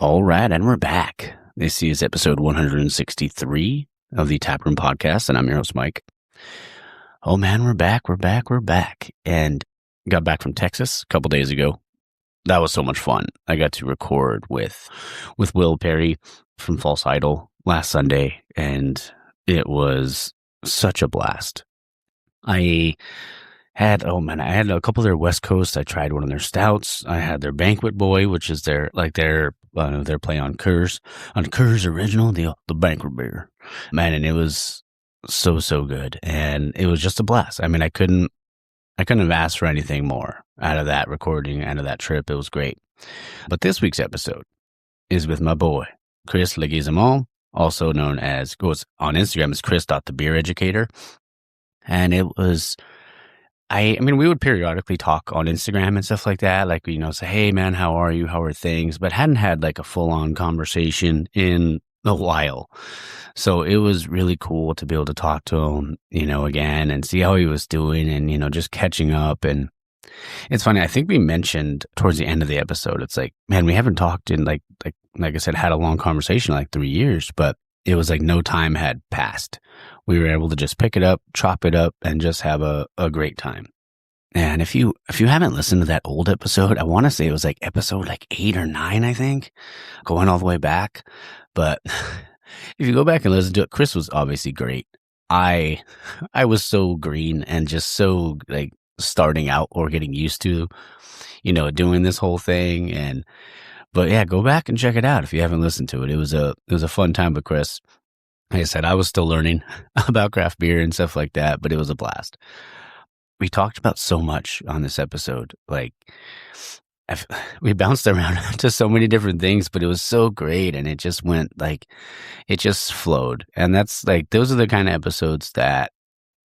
All right, and we're back. This is episode 163 of the Taproom Podcast, and I'm your host, Mike. Oh man, we're back. And got back from Texas a couple days ago. That was so much fun. I got to record with Will Perry from False Idol last Sunday, and it was such a blast. I had a couple of their West Coast. I tried one of their stouts. I had their Banquet Boy, which is their play on Coors original, the Banquet beer. Man, and it was so good, and it was just a blast. I mean, I couldn't have asked for anything more out of that recording, out of that trip. It was great. But this week's episode is with my boy, Chris Leguizamon, also known as, goes on Instagram as Chris.thebeereducator. And it was, I mean, we would periodically talk on Instagram and stuff like that. Like, say, hey man, how are you? How are things? But hadn't had like a full on conversation in a while. So it was really cool to be able to talk to him, again and see how he was doing and, just catching up. And it's funny. I think we mentioned towards the end of the episode, it's like, man, we haven't talked in like I said, had a long conversation, like 3 years, but it was like no time had passed. We were able to just pick it up, chop it up, and just have a great time. And if you haven't listened to that old episode, I want to say it was like episode 8 or 9, I think, going all the way back. But if you go back and listen to it, Chris was obviously great. I was so green and just so like starting out or getting used to, doing this whole thing. But yeah, go back and check it out if you haven't listened to it. It was a fun time with Chris. Like I said, I was still learning about craft beer and stuff like that, but it was a blast. We talked about so much on this episode. Like, we bounced around to so many different things, but it was so great. And it just went it just flowed. And that's those are the kind of episodes that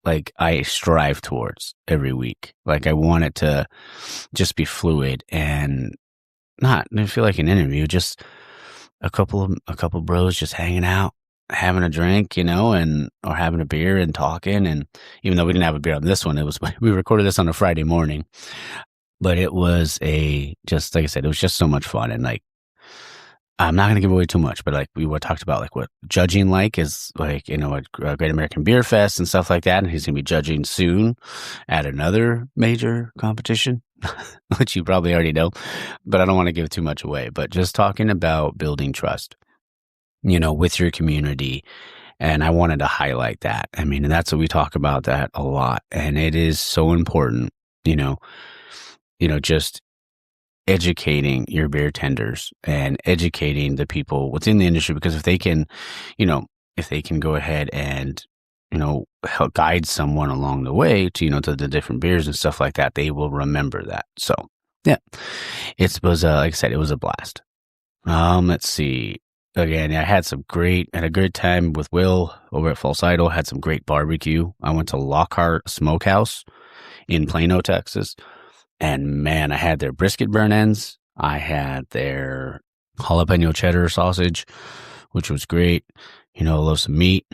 I strive towards every week. I want it to just be fluid and not feel like an interview, just a couple bros just hanging out, having a drink, or having a beer and talking. And even though we didn't have a beer on this one, we recorded this on a Friday morning, but it was just like I said, it was just so much fun. And I'm not going to give away too much, but we talked about what judging is a Great American Beer Fest and stuff like that. And he's going to be judging soon at another major competition, which you probably already know, but I don't want to give too much away. But just talking about building trust, with your community. And I wanted to highlight that. I mean, and that's what we talk about that a lot. And it is so important, just educating your beer tenders and educating the people within the industry, because if they can go ahead and, help guide someone along the way to, to the different beers and stuff like that, they will remember that. So yeah, it was, like I said, it was a blast. Let's see. Again, I had a great time with Will over at False Idol, had some great barbecue. I went to Lockhart Smokehouse in Plano, Texas. And man, I had their brisket burn ends. I had their jalapeno cheddar sausage, which was great. I love some meat.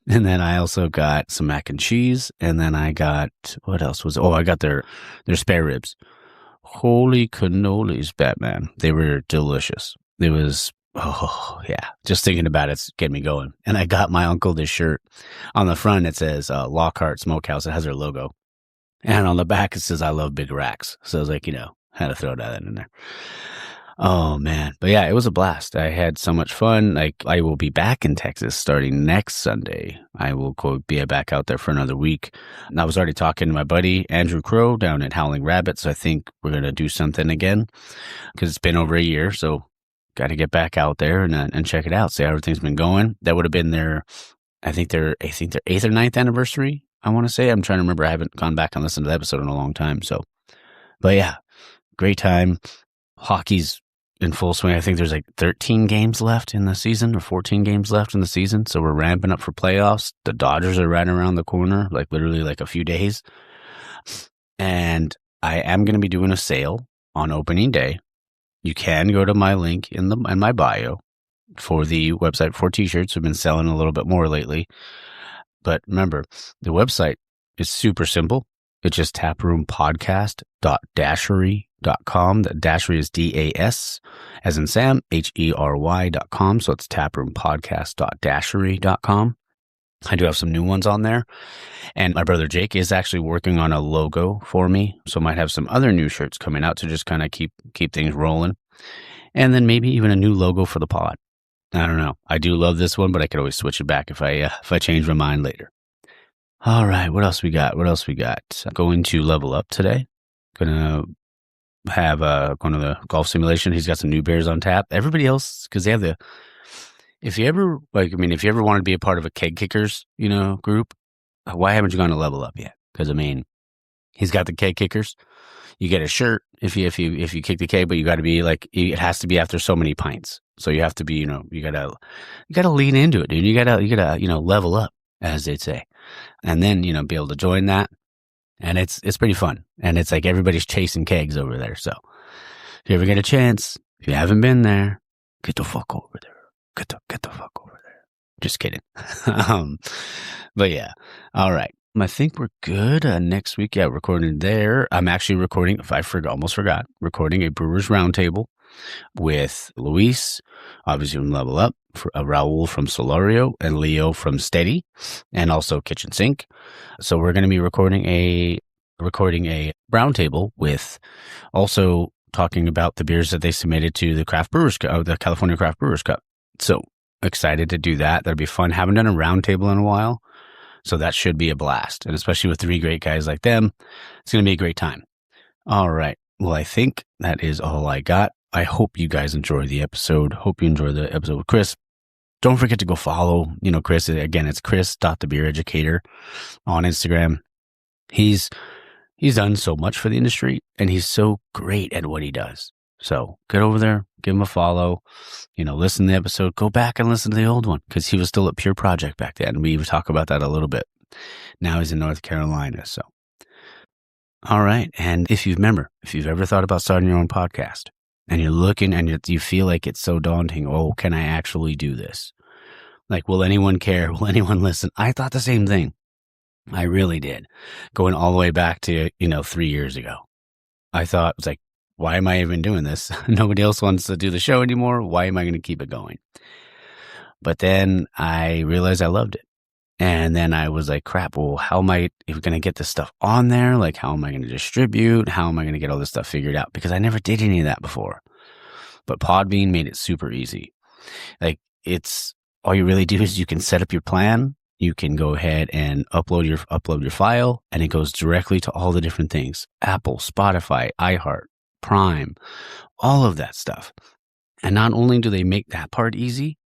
And then I also got some mac and cheese. And then I got, what else I got their spare ribs. Holy cannolis, Batman. They were delicious. It was, oh yeah, just thinking about it's getting me going. And I got my uncle this shirt. On the front, it says Lockhart Smokehouse. It has their logo. And on the back, it says, I love big racks. So I was like, had to throw that in there. Oh, man. But yeah, it was a blast. I had so much fun. I will be back in Texas starting next Sunday. I will be back out there for another week. And I was already talking to my buddy, Andrew Crow, down at Howling Rabbit. So I think we're going to do something again because it's been over a year. So got to get back out there and check it out, see how everything's been going. That would have been their 8th or 9th anniversary. I want to say. I'm trying to remember. I haven't gone back and listened to the episode in a long time. So, but yeah, great time. Hockey's in full swing. I think there's 13 games left in the season or 14 games left in the season. So we're ramping up for playoffs. The Dodgers are right around the corner, literally a few days. And I am going to be doing a sale on opening day. You can go to my link in my bio for the website for t-shirts. We've been selling a little bit more lately. But remember, the website is super simple. It's just taproompodcast.dashery.com. That Dashery is DAS as in Sam, HERY.com. So it's taproompodcast.dashery.com. I do have some new ones on there. And my brother Jake is actually working on a logo for me. So might have some other new shirts coming out to just kind of keep things rolling. And then maybe even a new logo for the pod. I don't know. I do love this one, but I could always switch it back if I change my mind later. All right. What else we got? I'm going to level up today. Gonna have going to the golf simulation. He's got some new beers on tap. Everybody else, because they have if you ever want to be a part of a keg kickers, group, why haven't you gone to level up yet? Because he's got the keg kickers. You get a shirt if you kick the keg, but you got to be it has to be after so many pints. So you have to be, you gotta lean into it, dude. You gotta level up, as they say, and then be able to join that, and it's pretty fun, and it's like everybody's chasing kegs over there. So if you ever get a chance, if you haven't been there, get the fuck over there. Get the fuck over there. Just kidding. But yeah. All right. I think we're good. Next week, recording there. I'm actually recording, almost forgot, recording a Brewers Roundtable with Luis, obviously from Level Up, Raul from Solario, and Leo from Steady, and also Kitchen Sink. So we're going to be recording a roundtable with also talking about the beers that they submitted to the the California Craft Brewers Cup. So excited to do that. That'll be fun. Haven't done a roundtable in a while. So that should be a blast. And especially with three great guys like them, it's going to be a great time. All right. Well, I think that is all I got. I hope you guys enjoy the episode. Hope you enjoy the episode with Chris. Don't forget to go follow, Chris. Again, it's chris.thebeereducator on Instagram. He's done so much for the industry, and he's so great at what he does. So get over there, give him a follow, listen to the episode, go back and listen to the old one, because he was still at Pure Project back then. We talk about that a little bit. Now he's in North Carolina. So, all right. And if you've ever thought about starting your own podcast and you're looking and you feel like it's so daunting, oh, can I actually do this? Like, will anyone care? Will anyone listen? I thought the same thing. I really did. Going all the way back to, 3 years ago. I thought, it was like, why am I even doing this? Nobody else wants to do the show anymore. Why am I going to keep it going? But then I realized I loved it. And then I was like, crap, well, how am I going to get this stuff on there? Like, how am I going to distribute? How am I going to get all this stuff figured out? Because I never did any of that before. But Podbean made it super easy. Like, all you really do is you can set up your plan. You can go ahead and upload your file, and it goes directly to all the different things. Apple, Spotify, iHeart, Prime, all of that stuff. And not only do they make that part easy,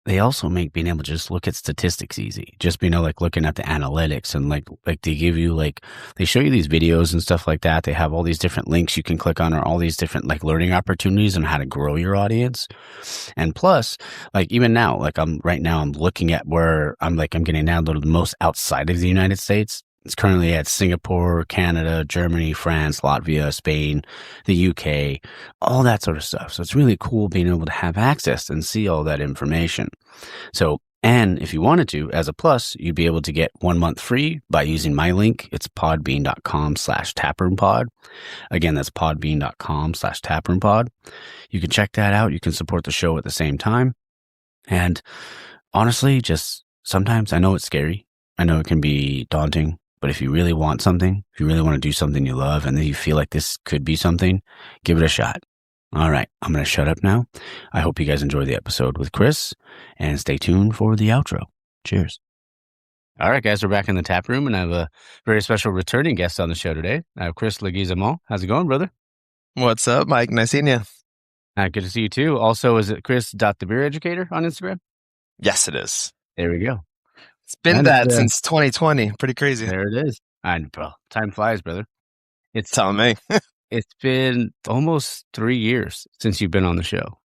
they also make being able to just look at statistics easy. Just, looking at the analytics, and like they give you, they show you these videos and stuff like that. They have all these different links you can click on, or all these different learning opportunities on how to grow your audience. And plus, even now, I'm looking at where I'm getting downloaded the most outside of the United States. It's currently at Singapore, Canada, Germany, France, Latvia, Spain, the UK, all that sort of stuff. So it's really cool being able to have access and see all that information. So, and if you wanted to, as a plus, you'd be able to get 1 month free by using my link. It's podbean.com/taproompod. Again, that's podbean.com/taproompod. You can check that out. You can support the show at the same time. And honestly, just sometimes I know it's scary. I know it can be daunting. But if you really want something, if you really want to do something you love, and then you feel like this could be something, give it a shot. All right, I'm going to shut up now. I hope you guys enjoy the episode with Chris, and stay tuned for the outro. Cheers. All right, guys, we're back in the tap room, and I have a very special returning guest on the show today. I have Chris Leguizamon. How's it going, brother? What's up, Mike? Nice seeing you. Good to see you, too. Also, is it chris.thebeereducator on Instagram? Yes, it is. There we go. It's been that since 2020. Pretty crazy. There it is. Bro, time flies, brother. It's telling me. It's been almost 3 years since you've been on the show.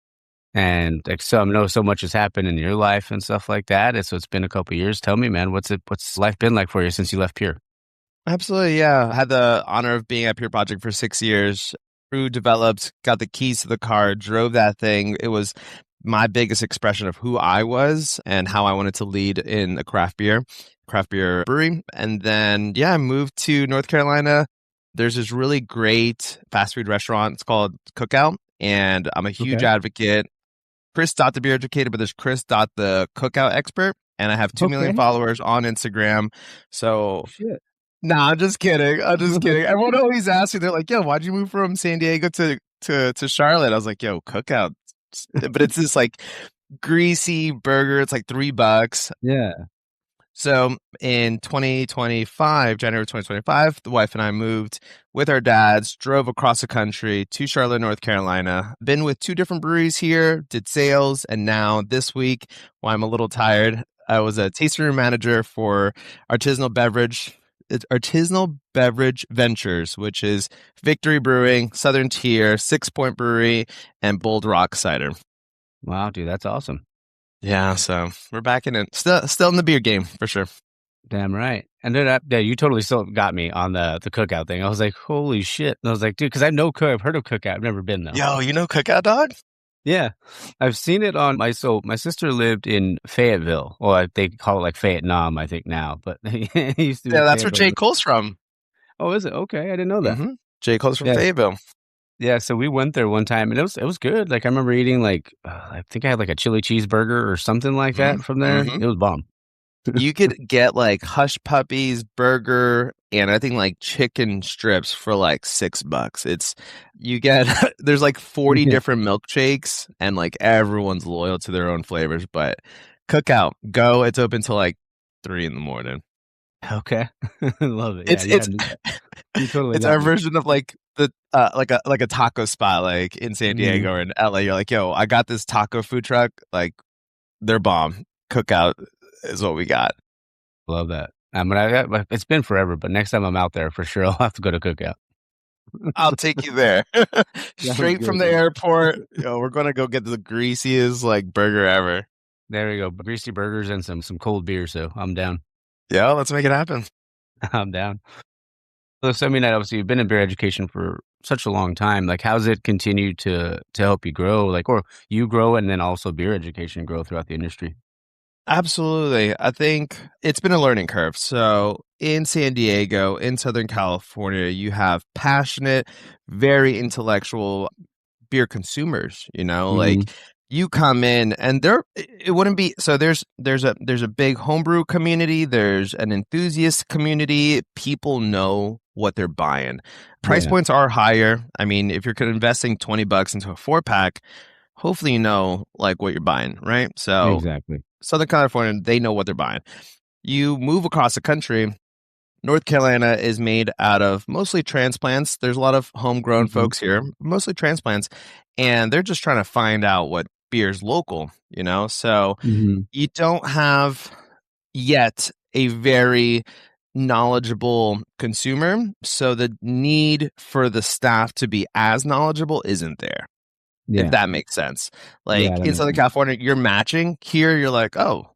And so I know so much has happened in your life and stuff like that. And so it's been a couple of years. Tell me, man, what's life been like for you since you left Pure? Absolutely, yeah. I had the honor of being at Pure Project for 6 years. Grew, developed, got the keys to the car, drove that thing. It was my biggest expression of who I was and how I wanted to lead in a craft beer brewery. And then, yeah, I moved to North Carolina. There's this really great fast food restaurant. It's called Cookout. And I'm a huge Okay. advocate. Chris Dot the Beer Educator, but there's Chris Dot the Cookout Expert. And I have 2 million Okay. followers on Instagram. So Shit. no, I'm just kidding. I'm just kidding. Everyone always asks me, they're like, yo, why'd you move from San Diego to Charlotte? I was like, yo, Cookout. But it's this like greasy burger. It's like $3. Yeah. So in 2025, January 2025, the wife and I moved with our dads, drove across the country to Charlotte, North Carolina. Been with 2 different breweries here, did sales, and now this week, while I'm a little tired, I was a tasting room manager for artisanal beverage. It's Artisanal Beverage Ventures, which is Victory Brewing, Southern Tier, 6 Point Brewery, and Bold Rock Cider. Wow, dude, that's awesome. Yeah, so we're back in it. Still in the beer game for sure. Damn right. And then yeah, you totally still got me on the cookout thing. I was like, holy shit. And I was like, dude, because I've heard of cookout. I've never been though. Yo, you know Cookout Dog? Yeah. I've seen it on my sister lived in Fayetteville. Or they call it like Vietnam, I think now, but it used to be Yeah, that's where Fayetteville. J. Cole's from. Oh, is it? Okay. I didn't know that. J. Cole's from Yeah. Fayetteville. Yeah, so we went there one time and it was good. Like I remember eating like I think I had like a chili cheeseburger or something like that from there. Mhm. It was bomb. You could get like hush puppies, burger, and I think like chicken strips for like $6. You get there's like 40 Yeah. different milkshakes and like everyone's loyal to their own flavors. But Cookout, go. It's open till like 3 in the morning. Okay. Love it. It's Yeah, it's you totally it's got our me. version of like the like a taco spot like in San Mhm. Diego or in LA. You're like, yo, I got this taco food truck. Like they're bomb. Cookout is what we got. Love that. It's been forever, but next time I'm out there for sure I'll have to go to cookout. I'll take you there. Sounds Straight from good, the dude. airport. Yo, we're gonna go get the greasiest like burger ever. There we go. Greasy burgers and some cold beer, so I'm down. Yeah, let's make it happen. I'm down. So I mean, obviously you've been in beer education for such a long time. Like how's it continued to help you grow? Like or you grow and then also beer education grow throughout the industry? Absolutely. I think it's been a learning curve. So in San Diego, in Southern California, you have passionate, very intellectual beer consumers, Mhm. like you come in and it wouldn't be so there's a big homebrew community, there's an enthusiast community, people know what they're buying. Price Yeah, points are higher. I mean, if you're investing $20 into a 4 pack, hopefully you know like what you're buying, right? So exactly. Southern California, they know what they're buying. You move across the country, North Carolina is made out of mostly transplants. There's a lot of homegrown Mhm. folks here, mostly transplants, and they're just trying to find out what beer's local. So Mhm. you don't have yet a very knowledgeable consumer. So the need for the staff to be as knowledgeable isn't there, if Yeah. that makes sense. Yeah, Like that in makes Southern sense. California, you're matching. Here, you're like, oh,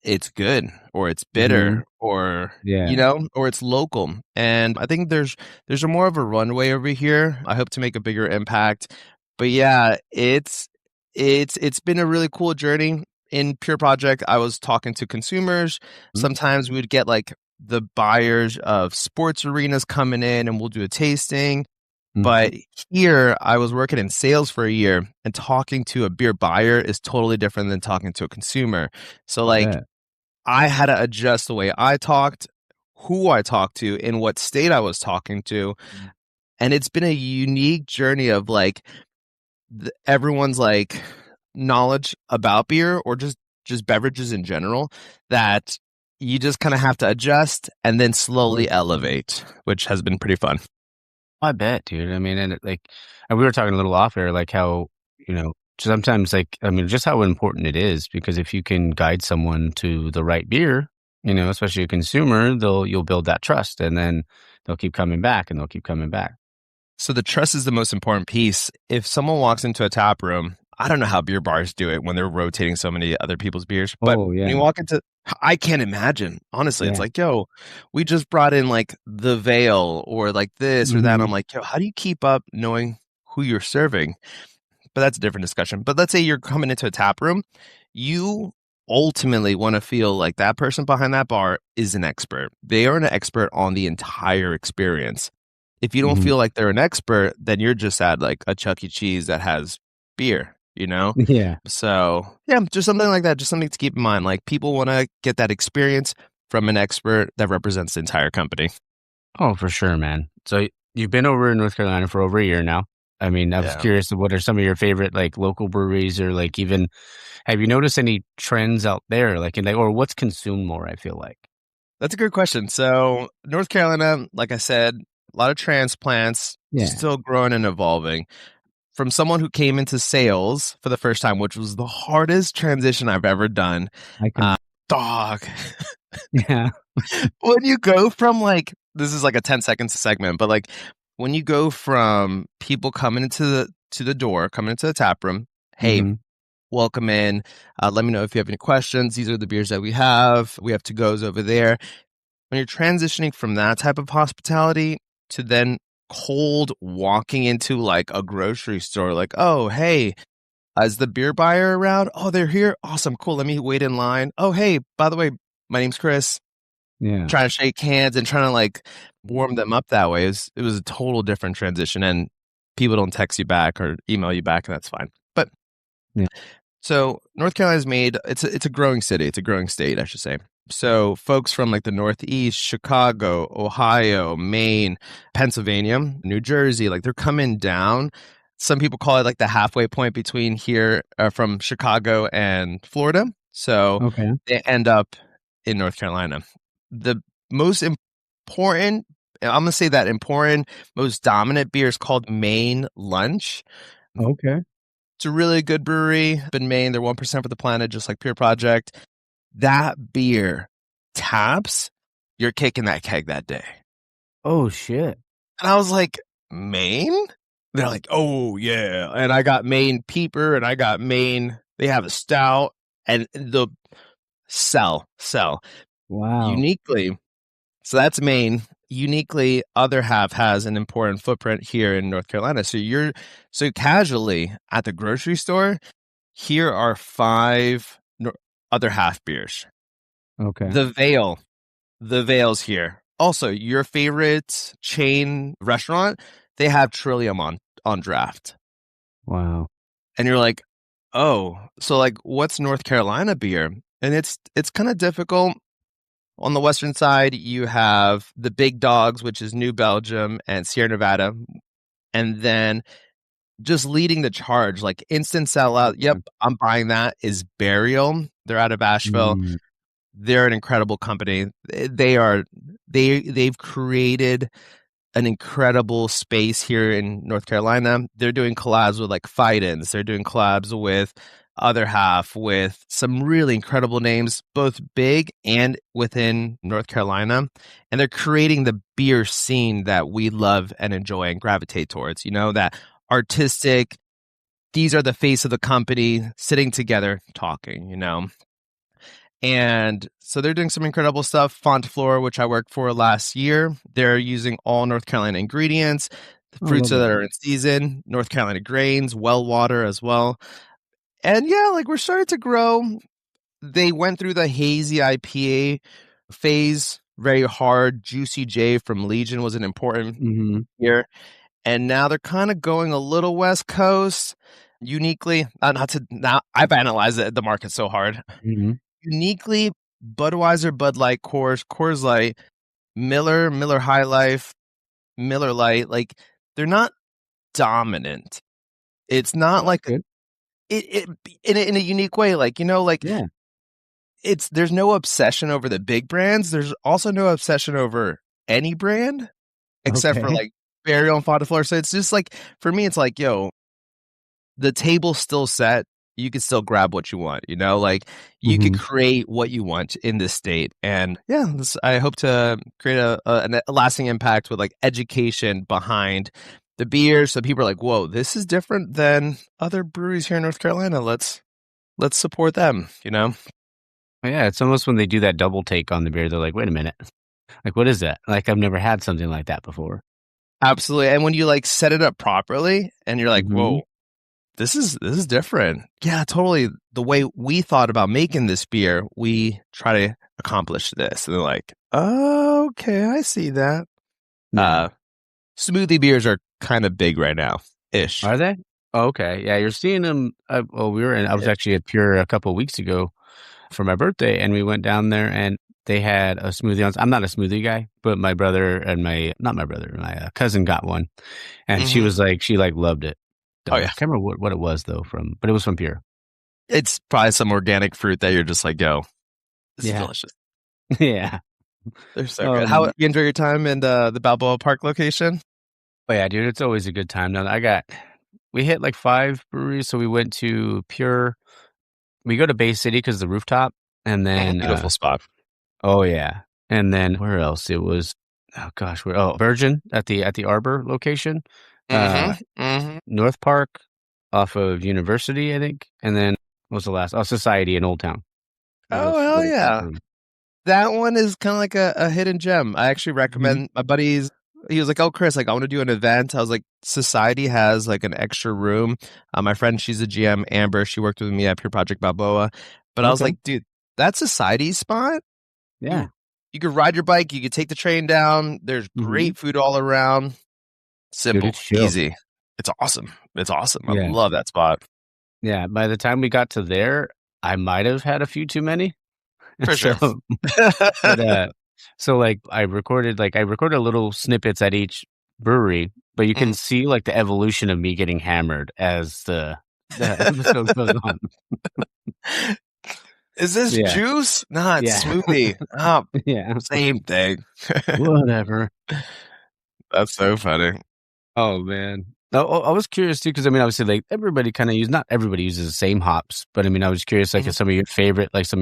it's good or it's Mhm. bitter or Yeah. or it's local. And I think there's a more of a runway over here. I hope to make a bigger impact. But yeah, it's been a really cool journey. In Pure Project, I was talking to consumers. Mhm. Sometimes we would get like the buyers of sports arenas coming in and we'll do a tasting. Mhm. But here, I was working in sales for a year, and talking to a beer buyer is totally different than talking to a consumer. So, I like, bet. I had to adjust the way I talked, who I talked to, in what state I was talking to. And it's been a unique journey of like everyone's like knowledge about beer or just beverages in general that you just kind of have to adjust and then Of course. slowly elevate, which has been pretty fun. I bet, dude. I mean, and we were talking a little off air, like how, sometimes, like, I mean, just how important it is because if you can guide someone to the right beer, especially a consumer, you'll build that trust and then they'll keep coming back and they'll keep coming back. So the trust is the most important piece. If someone walks into a tap room, I don't know how beer bars do it when they're rotating so many other people's beers, but Oh, when you yeah. walk into, I can't imagine. Honestly, it's Yeah. like, yo, we just brought in like the veil or like this or that. And I'm Mhm. like, yo, how do you keep up knowing who you're serving? but that's a different discussion. But let's say you're coming into a tap room, you ultimately want to feel like that person behind that bar is an expert. They are an expert on the entire experience. If you don't Mhm. feel like they're an expert, then you're just at like a Chuck E. Cheese that has beer, you know? Yeah. So, yeah, just something like that, just something to keep in mind. Like people want to get that experience from an expert that represents the entire company. Oh, for sure, man. So you've been over in North Carolina for over a year now. I mean, I was Yeah. curious, what are some of your favorite like local breweries, or like even have you noticed any trends out there, like in or what's consumed more? I feel like. That's a good question. So, North Carolina, like I said, a lot of transplants, Yeah, still growing and evolving. From someone who came into sales for the first time, which was the hardest transition I've ever done. I Uh, can. dog. Yeah. When you go from like, this is like a 10 seconds segment, but like when you go from people coming into the door, coming into the tap room, hey, Hmm. welcome in. Let me know if you have any questions. These are the beers that we have. We have to goes over there. When you're transitioning from that type of hospitality to then cold walking into like a grocery store, like, oh, hey, is the beer buyer around? Oh, they're here. Awesome. Cool. Let me wait in line. Oh, hey, by the way, my name's Chris. Yeah. Trying to shake hands and trying to like warm them up that way. It was a total different transition. And people don't text you back or email you back, and that's fine. But Yeah. so North Carolina's made it's a growing city. It's a growing state, I should say. So folks from like the Northeast, Chicago, Ohio, Maine, Pennsylvania, New Jersey, like they're coming down. Some people call it like the halfway point between here from Chicago and Florida. So Okay. they end up in North Carolina. The most important, I'm gonna say that important, most dominant beer is called Maine Lunch. Okay. It's a really good brewery in Maine. They're 1% for the planet, just like Pure Project. That beer taps, you're kicking that keg that day. Oh shit. And I was like, Maine? They're like, oh, yeah. And I got Maine Peeper and I got Maine. They have a stout and the sell Wow. uniquely. So that's Maine. Uniquely, other half has an important footprint here in North Carolina. So casually at the grocery store, here are five other half beers. Okay. The Veil, the Veil's here. Also, your favorite chain restaurant, they have Trillium on draft, Wow. and you're like, oh, so like, what's North Carolina beer? And it's kind of difficult. On the western side, you have the big dogs, which is New Belgium and Sierra Nevada, and then just leading the charge, like instant sellout. Yep, Okay. I'm buying that. Is Burial? They're out of Asheville. Mm, They're an incredible company. They've created an incredible space here in North Carolina. They're doing collabs with like Fidens. They're doing collabs with Other Half, with some really incredible names, both big and within North Carolina. And they're creating the beer scene that we love and enjoy and gravitate towards, that artistic, these are the face of the company sitting together talking. And so they're doing some incredible stuff. Font Flora, which I worked for last year, they're using all North Carolina ingredients, the I fruits love that it. are in season, North Carolina grains, well water as well. And yeah, like we're starting to grow. They went through the hazy IPA phase, very hard. Juicy J from Legion was an important Hmm. year. And now they're kind of going a little West Coast. Uniquely, not to now, I've analyzed the market so hard. Hmm. Uniquely, Budweiser, Bud Light, Coors Light, Miller High Life, Miller Light, like they're not dominant. It's not That's like good. it in a unique way. Like like Yeah. there's no obsession over the big brands. There's also no obsession over any brand except for Okay. like Burial and Fond du Fleur. So it's just like for me, it's like the table's still set. You can still grab what you want, like you could Hmm. create what you want in this state. And yeah, I hope to create a lasting impact with like education behind the beer. So people are like, whoa, this is different than other breweries here in North Carolina. Let's support them. Yeah, it's almost when they do that double take on the beer, they're like, wait a minute. Like, what is that? Like, I've never had something like that before. Absolutely. And when you like set it up properly and you're like, Hmm. whoa, This is different. Yeah, totally. The way we thought about making this beer, we try to accomplish this. And they're like, oh, okay, I see that. Yeah. Smoothie beers are kind of big right now, ish. Are they? Oh, okay. Yeah, you're seeing them. I was actually at Pure a couple of weeks ago for my birthday, and we went down there and they had a smoothie on. I'm not a smoothie guy, but my brother and not my brother, my cousin got one, and Mm-hmm. she loved it. Oh, I yeah. can't remember what it was though but it was from Pure. It's probably some organic fruit that you're just like, yo, this is Yeah. delicious. Yeah. They're so good. How you enjoy your time in the Balboa Park location? Oh yeah, dude, it's always a good time. Now we hit like 5 breweries, so we went to Pure. We go to Bay City because the rooftop, and then Beautiful spot. oh yeah, and then where else? It was Virgin at the Arbor location, uh, Mm-hmm. Mm-hmm. North Park off of University, I think, and then what was the last? Oh, Society in Old Town. Oh, hell yeah. That one is kind of like a hidden gem. I actually Mm-hmm. recommend my buddies. He was like, "Oh, Chris, like I want to do an event." I was like, "Society has like an extra room." My friend, she's a GM, Amber. She worked with me at Pure Project Balboa. But I was Okay. like, "Dude, that Society spot. Yeah. You could ride your bike. You could take the train down. There's Mm-hmm. great food all around. Dude, Simple, it's chill. easy. It's awesome. It's awesome. I Yeah. love that spot Yeah. By the time we got to there, I might have had a few too many. for So, sure. but I recorded little snippets at each brewery, but you can Mm. see like the evolution of me getting hammered as the episode goes on. Is this Yeah. juice? Nah, it's Yeah. smoothie. Ah, Yeah. same thing. Whatever. That's so funny. Oh man. I was curious too, because I mean, obviously, like not everybody uses the same hops, but I mean, I was curious, like, Mhm. if some of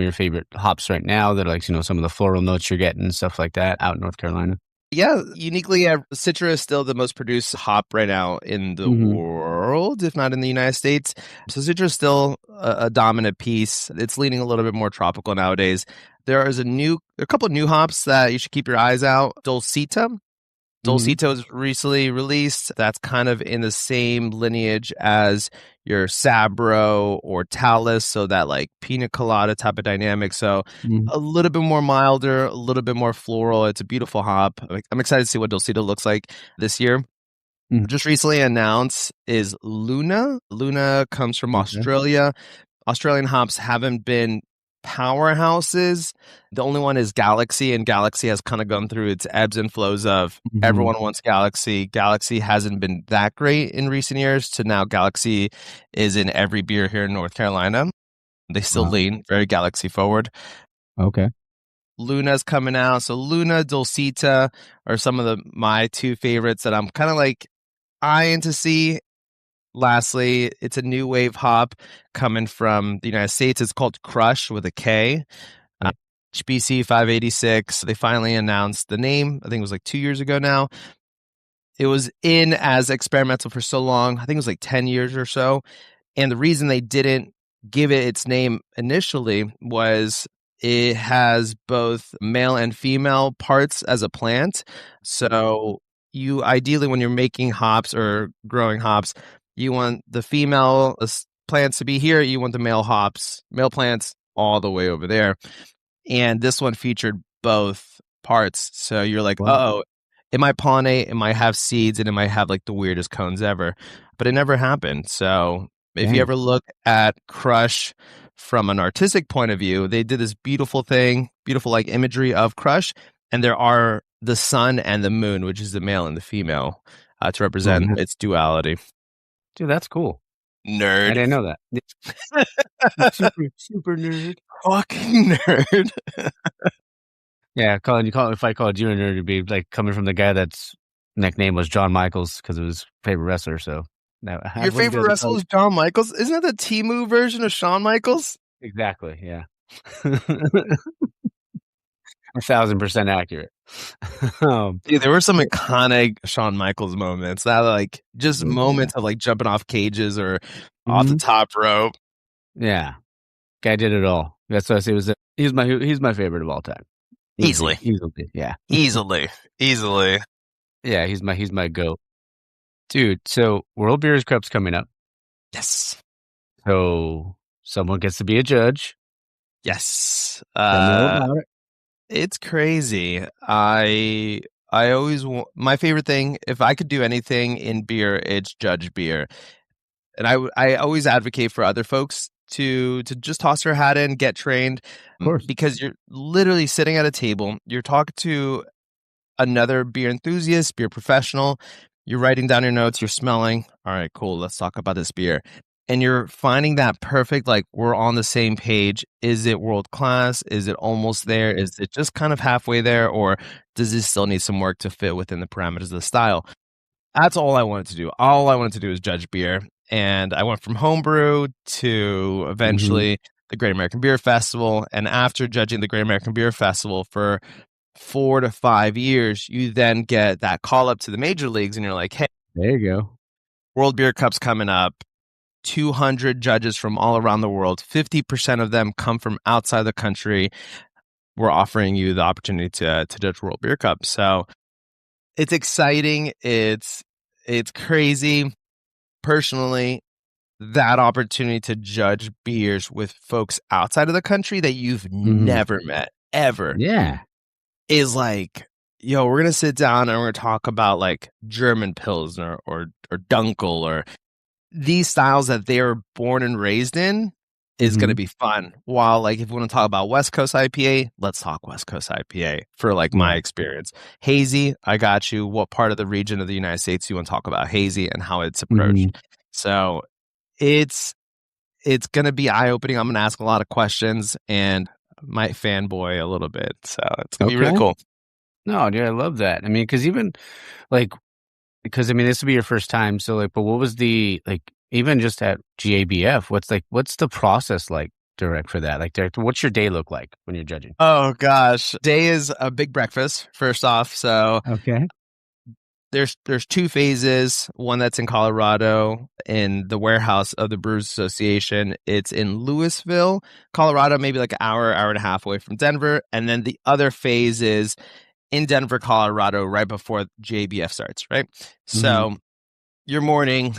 your favorite hops right now that are like, some of the floral notes you're getting and stuff like that out in North Carolina. Yeah, uniquely, Citra is still the most produced hop right now in the Mm-hmm. world, if not in the United States. So Citra is still a dominant piece. It's leaning a little bit more tropical nowadays. There are a couple of new hops that you should keep your eyes out. Dulcita. Mm-hmm. Dulcita was recently released. That's kind of in the same lineage as your Sabro or Talus, so that like pina colada type of dynamic. So Mm-hmm. a little bit more milder, a little bit more floral. It's a beautiful hop. I'm excited to see what Dulcita looks like this year. Mm-hmm. Just recently announced is Luna. Luna comes from Okay. Australia. Australian hops haven't been powerhouses. The only one is Galaxy, and Galaxy has kind of gone through its ebbs and flows of Mm-hmm. everyone wants Galaxy. Galaxy hasn't been that great in recent years to now Galaxy is in every beer here in North Carolina. They still Wow. lean very Galaxy forward. Okay. Luna's coming out. So Luna, Dulcita are some of my two favorites that I'm kind of like eyeing to see. Lastly, it's a new wave hop coming from the United States. It's called Crush with a K. Uh, Okay. HBC 586. They finally announced the name. I think it was like 2 years ago now. It was in as experimental for so long. I think it was like 10 years or so. And the reason they didn't give it its name initially was it has both male and female parts as a plant. So you ideally, when you're making hops or growing hops, you want the female plants to be here. You want the male plants all the way over there. And this one featured both parts. So you're like, Wow. oh, it might pollinate, it might have seeds, and it might have like the weirdest cones ever. But it never happened. So if you Dang. ever look at Crush from an artistic point of view, they did this beautiful thing, beautiful like imagery of Crush. And there are the sun and the moon, which is the male and the female, to Oh represent man. its duality. Dude, that's cool. I Nerd. didn't know that. Super nerd. Fucking nerd. Yeah, if I called you a nerd, it'd be like coming from the guy that's nickname was John Michaels because it was his favorite wrestler. So no, I Your wouldn't be favorite able to call wrestler you. is Shawn Michaels? Isn't that the Timu version of Shawn Michaels? Exactly. Yeah. 1,000% accurate. um, Dude, there were some iconic Shawn Michaels moments. That like just yeah. moments of like jumping off cages or off the Hmm. top rope. Yeah. Guy did it all. That's what I say. He's my favorite of all time. Easily. Easily. Yeah. Easily. Easily. Yeah. He's my goat, dude. So World Beers Cup's coming up. Yes. So someone gets to be a judge. Yes. Tell me all about it. It's crazy. I always my favorite thing, if I could do anything in beer, it's judge beer. And I always advocate for other folks to just toss their hat in, get trained, Of course. because you're literally sitting at a table, you're talking to another beer enthusiast, beer professional. You're writing down your notes, you're smelling. All right, cool. Let's talk about this beer. And you're finding that perfect, like we're on the same page. Is it world class? Is it almost there? Is it just kind of halfway there? Or does this still need some work to fit within the parameters of the style? That's all I wanted to do. All I wanted to do was judge beer. And I went from homebrew to Hmm. eventually the Great American Beer Festival. And after judging the Great American Beer Festival for 4 to 5 years, you then get that call up to the major leagues and you're like, hey, There you go. World Beer Cup's coming up. 200 judges from all around the world. 50% of them come from outside the country. We're offering you the opportunity to judge World Beer Cup. So it's exciting. It's crazy. Personally, that opportunity to judge beers with folks outside of the country that you've Hmm. never met ever Yeah. is like, yo, we're gonna sit down and we're gonna talk about like German Pilsner or Dunkel or these styles that they are born and raised in is gonna Hmm. be fun. While like if we want to talk about West Coast IPA, let's talk West Coast IPA for like my Yeah. experience. Hazy, I got you. What part of the region of the United States you want to talk about hazy and how it's Hmm. approached? So it's it's gonna be eye opening. I'm gonna ask a lot of questions and might fanboy a little bit. So it's gonna be really Okay. cool. No, dude, I love that. I mean, because even like, because I mean, this will be your first time. So, like, but what was the, like, even just at GABF, what's the process like direct for that? Like, direct, what's your day look like when you're judging? Oh gosh. Day is a big breakfast, first off. So Okay. there's two phases. One that's in Colorado in the warehouse of the Brewers Association. It's in Louisville, Colorado, maybe like an hour and a half away from Denver. And then the other phase is in Denver, Colorado, right before JBF starts, right? Hmm. So your morning,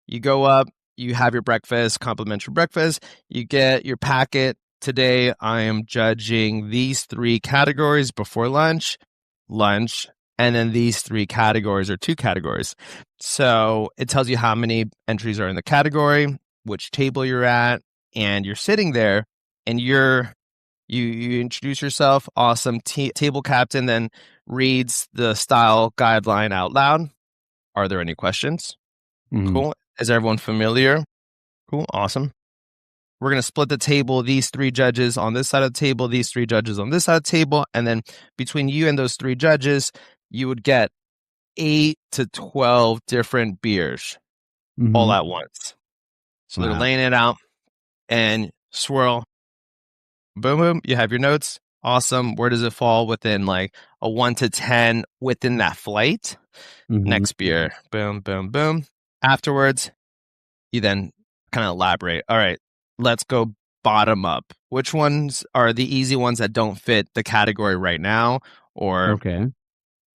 you go up, you have your breakfast, complimentary breakfast, you get your packet. Today, I am judging these three categories before lunch, and then these three categories are two categories. So it tells you how many entries are in the category, which table you're at, and you're sitting there and you introduce yourself. Awesome. Table captain then reads the style guideline out loud. Are there any questions? Hmm. Cool. Is everyone familiar? Cool. Awesome. We're going to split the table, these three judges on this side of the table, these three judges on this side of the table. And then between you and those three judges, you would get 8 to 12 different beers all Hmm. at once. So they're Wow. laying it out and swirl, boom, boom. You have your notes. Awesome. Where does it fall within like a 1 to 10 within that flight? Hmm. Next beer, boom, boom, boom. Afterwards, you then kind of elaborate. All right, let's go bottom up. Which ones are the easy ones that don't fit the category right now or Okay.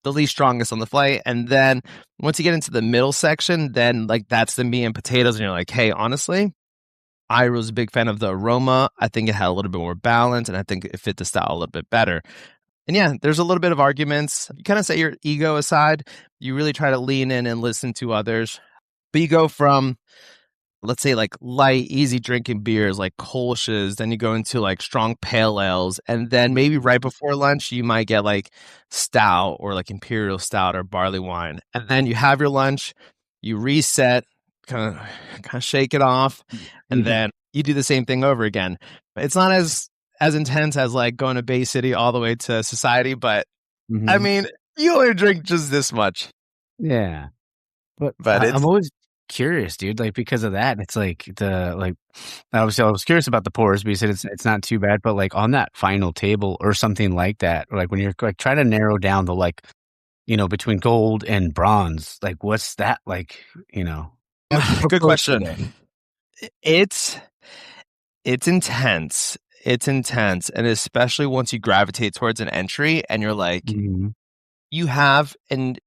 the least strongest on the flight? And then once you get into the middle section, then like that's the meat and potatoes. And you're like, hey, honestly, I was a big fan of the aroma. I think it had a little bit more balance and I think it fit the style a little bit better. And yeah, there's a little bit of arguments. You kind of set your ego aside. You really try to lean in and listen to others. But you go from, let's say, like light, easy drinking beers like Kolsch's, then you go into like strong pale ales. And then maybe right before lunch, you might get like stout or like imperial stout or barley wine. And then you have your lunch, you reset, kind of shake it off, and Yeah. then you do the same thing over again. It's not as intense as like going to Bay City all the way to Society, but I Hmm. mean, you only drink just this much. Yeah. But But I'm it's always curious, dude. Like because of that, it's like obviously I was curious about the pours, but you said it's not too bad. But like on that final table or something like that, or like when you're like trying to narrow down the like between gold and bronze, like what's that like? What's the good approach for that? question. It's it's intense. It's intense. And especially once you gravitate towards an entry and you're like, Hmm. you have, and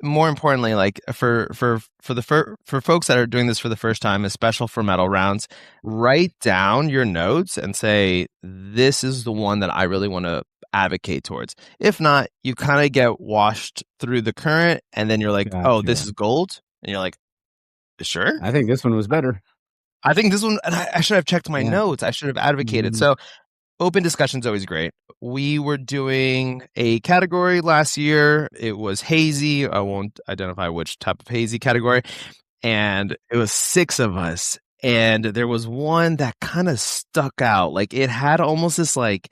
more importantly, like for folks that are doing this for the first time, especially for metal rounds, write down your notes and say, this is the one that I really want to advocate towards. If not, you kind of get washed through the current, and then you're like, oh, this Gotcha. is gold, and you're like, sure. I think this one was better. I think this one, and I should have checked my Yeah. notes. I should have advocated. Mhm. So open discussion is always great. We were doing a category last year. It was hazy. I won't identify which type of hazy category. And it was 6 of us. And there was one that kind of stuck out. Like it had almost this like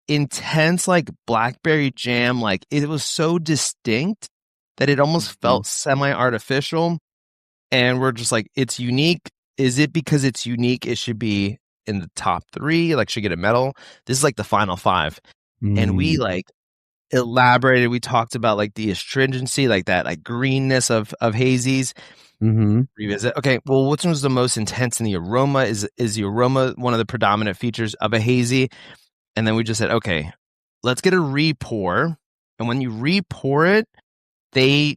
intense like blackberry jam. Like it was so distinct that it almost felt semi-artificial. And we're just like, it's unique. Is it because it's unique it should be in the top 3, like should get a medal? This is like the final 5. And we like elaborated, we talked about like the astringency, like that like greenness of hazies. Revisit. Okay, well, which one's the most intense in the aroma? Is the aroma one of the predominant features of a hazy? And then we just said, okay, let's get a re-pour. And when you re-pour it, they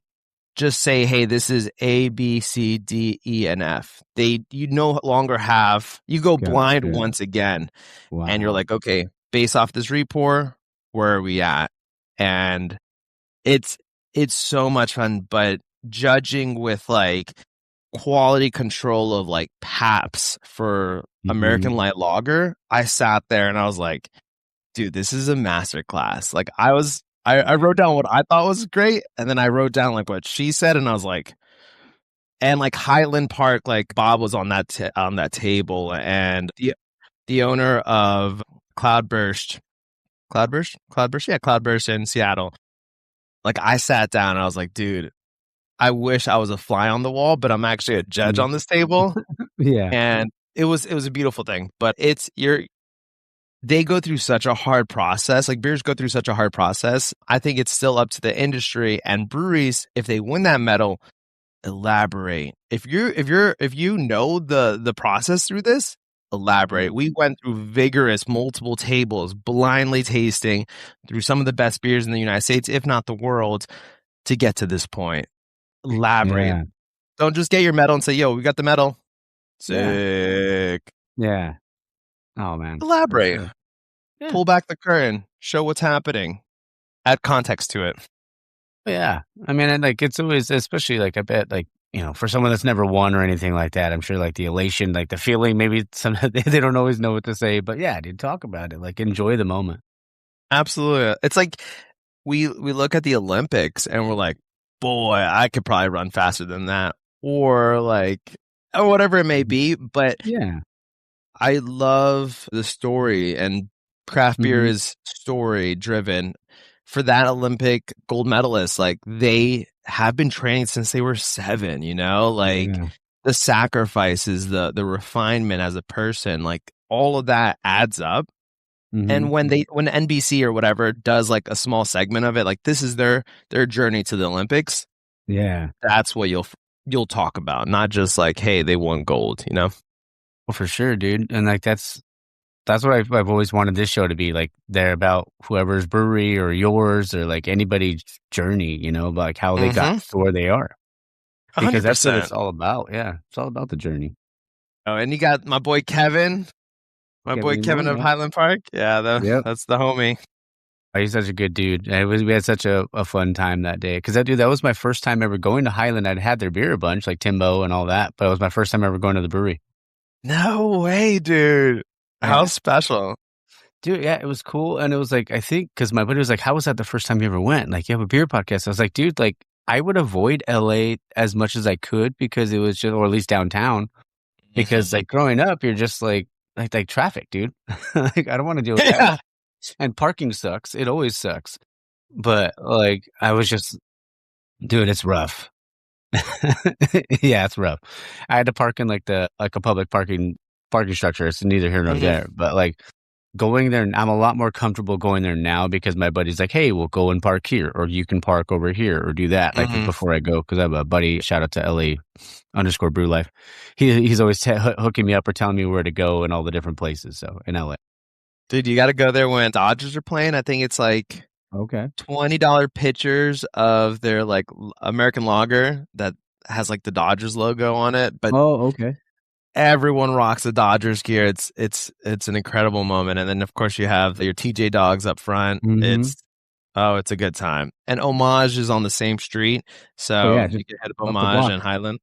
just say, hey, this is A, B, C, D, E, and F. You no longer have, you go blind Gotcha. once again. Wow. And you're like, okay, based off this re-pour, where are we at? And it's so much fun, but judging with like quality control of like Paps for American Light Lager, I sat there and I was like, dude, this is a masterclass. Like I wrote down what I thought was great, and then I wrote down like what she said, and I was like, and like Highland Park, like Bob was on that table, and the owner of Cloudburst, yeah, Cloudburst in Seattle. Like I sat down, and I was like, dude, I wish I was a fly on the wall, but I'm actually a judge on this table. Yeah, and it was a beautiful thing. But they go through such a hard process. Like beers go through such a hard process. I think it's still up to the industry and breweries. If they win that medal, elaborate. If you know the process through this, elaborate. We went through vigorous multiple tables, blindly tasting through some of the best beers in the United States, if not the world, to get to this point. Elaborate. Yeah. Don't just get your medal and say, yo, we got the medal. Sick. Yeah. Oh man. Elaborate. Sure. Yeah. Pull back the curtain. Show what's happening. Add context to it. Yeah. I mean, and like it's always, especially like I bet like, you know, for someone that's never won or anything like that, I'm sure like the elation, like the feeling, maybe some they don't always know what to say, but yeah, dude, talk about it. Like enjoy the moment. Absolutely. It's like we look at the Olympics and we're like, boy, I could probably run faster than that. Or like, or whatever it may be. But yeah, I love the story, and craft beer is story driven. For that Olympic gold medalist, like they have been training since they were 7, you know, like the sacrifices, the refinement as a person, like all of that adds up. And when NBC or whatever does like a small segment of it, like this is their journey to the Olympics. Yeah. That's what you'll talk about, not just like, hey, they won gold, you know? Well, for sure, dude. And like that's what I've always wanted this show to be, like they're about whoever's brewery or yours or like anybody's journey, you know, about like how they got to where they are. Because 100%. that's what it's all about. Yeah. It's all about the journey. Oh, and you got my boy Kevin. My boy Kevin of Highland Park. Yeah, that's the homie. Oh, he's such a good dude. We had such a fun time that day. Because that was my first time ever going to Highland. I'd had their beer a bunch, like Timbo and all that, but it was my first time ever going to the brewery. No way, dude. Yeah. How special. Dude, yeah, it was cool. And it was like, I think, because my buddy was like, how was that the first time you ever went? Like, you have a beer podcast. I was like, dude, like, I would avoid LA as much as I could because it was just, or at least downtown. Because like growing up, you're just like traffic, dude. Like, I don't want to deal with that. And parking sucks. It always sucks. But like, I was just, dude, it's rough. Yeah, it's rough. I had to park in like a public parking structure. It's neither here nor there. But like going there, I'm a lot more comfortable going there now because my buddy's like, hey, we'll go and park here, or you can park over here, or do that. Like before I go, because I have a buddy. Shout out to LA_Brew Life. He's always hooking me up or telling me where to go and all the different places. So in LA, dude, you got to go there when Dodgers are playing. I think it's like Okay. $20 pitchers of their like American lager that has like the Dodgers logo on it, but Oh, okay. everyone rocks the Dodgers gear. It's an incredible moment. And then of course you have your TJ Dogs up front. Mm-hmm. It's a good time. And Homage is on the same street, Oh so yeah, you just can hit up up the Homage block. and Highland.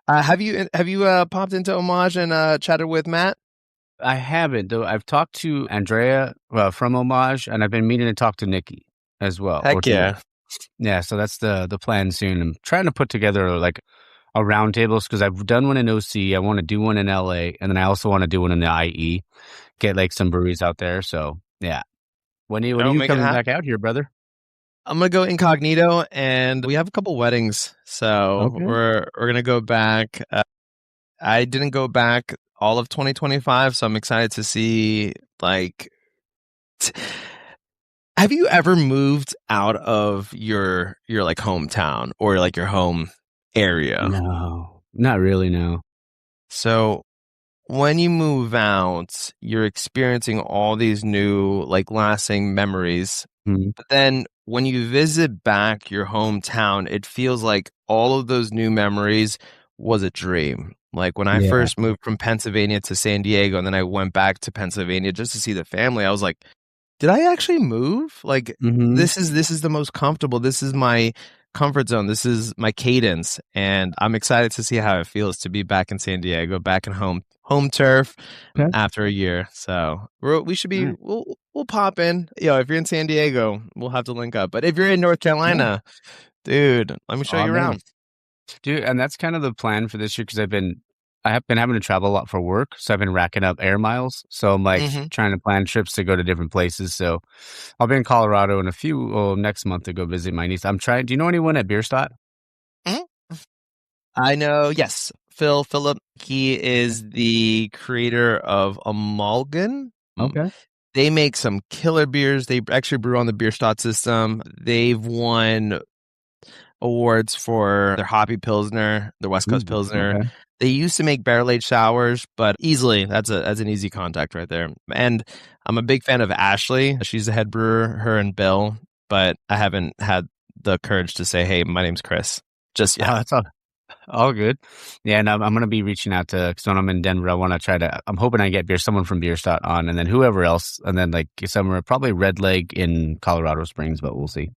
Have you popped into Homage and chatted with Matt? I haven't though. I've talked to Andrea from Homage, and I've been meaning to talk to Nikki as well, or Heck Tina. yeah. Yeah, so that's the plan soon. I'm trying to put together like a roundtables because I've done one in OC. I want to do one in LA, and then I also want to do one in the IE. Get like some breweries out there. So yeah, when are Oh, you make it coming happen. back out here, brother? I'm gonna go incognito, and we have a couple weddings, so Okay. we're gonna go back. I didn't go back all of 2025, so I'm excited to see like. Have you ever moved out of your like hometown or like your home area? No, not really. No. So when you move out, you're experiencing all these new like lasting memories. Mhm. But then when you visit back your hometown, it feels like all of those new memories was a dream. Like when I Yeah. first moved from Pennsylvania to San Diego and then I went back to Pennsylvania just to see the family, I was like, did I actually move? Like Mm-hmm. this is the most comfortable. This is my comfort zone. This is my cadence, and I'm excited to see how it feels to be back in San Diego, back in home turf Okay. after a year. So we should be Nice. we'll pop in. If you're in San Diego, we'll have to link up. But if you're in North Yeah. Carolina, dude, let me show Oh you man. around. Dude, and that's kind of the plan for this year because I have been having to travel a lot for work, so I've been racking up air miles. So I'm like Hmm. trying to plan trips to go to different places. So I'll be in Colorado in next month to go visit my niece. I'm trying. Do you know anyone at Bierstadt? I know, yes, Philip. He Okay. is the creator of Amalgam. Okay. They make some killer beers. They actually brew on the Bierstadt system. They've won awards for their Hoppy Pilsner, their West Coast Ooh, Pilsner. okay. They used to make barrel aged sours, but easily that's an easy contact right there. And I'm a big fan of Ashley. She's the head brewer, her and Bill, but I haven't had the courage to say, "Hey, my name's Chris," just yet. That's all good. Yeah, and I'm gonna be reaching out to because when I'm in Denver, I want to try to. I'm hoping I get someone from Bierstadt on, and then whoever else, and then like somewhere probably Red Leg in Colorado Springs, but we'll see.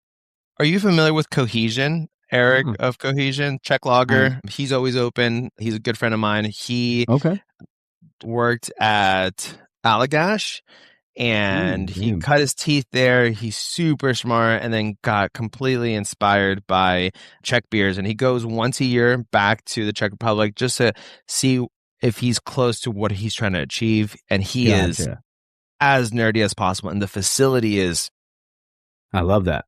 Are you familiar with Cohesion? Eric Mm, of Cohesion, Czech I, Lager. He's always open. He's a good friend of mine. He okay. worked at Allagash Ooh, and he damn. cut his teeth there. He's super smart and then got completely inspired by Czech beers. And he goes once a year back to the Czech Republic just to see if he's close to what he's trying to achieve. And he is Gotcha. as nerdy as possible. And the facility is I love that.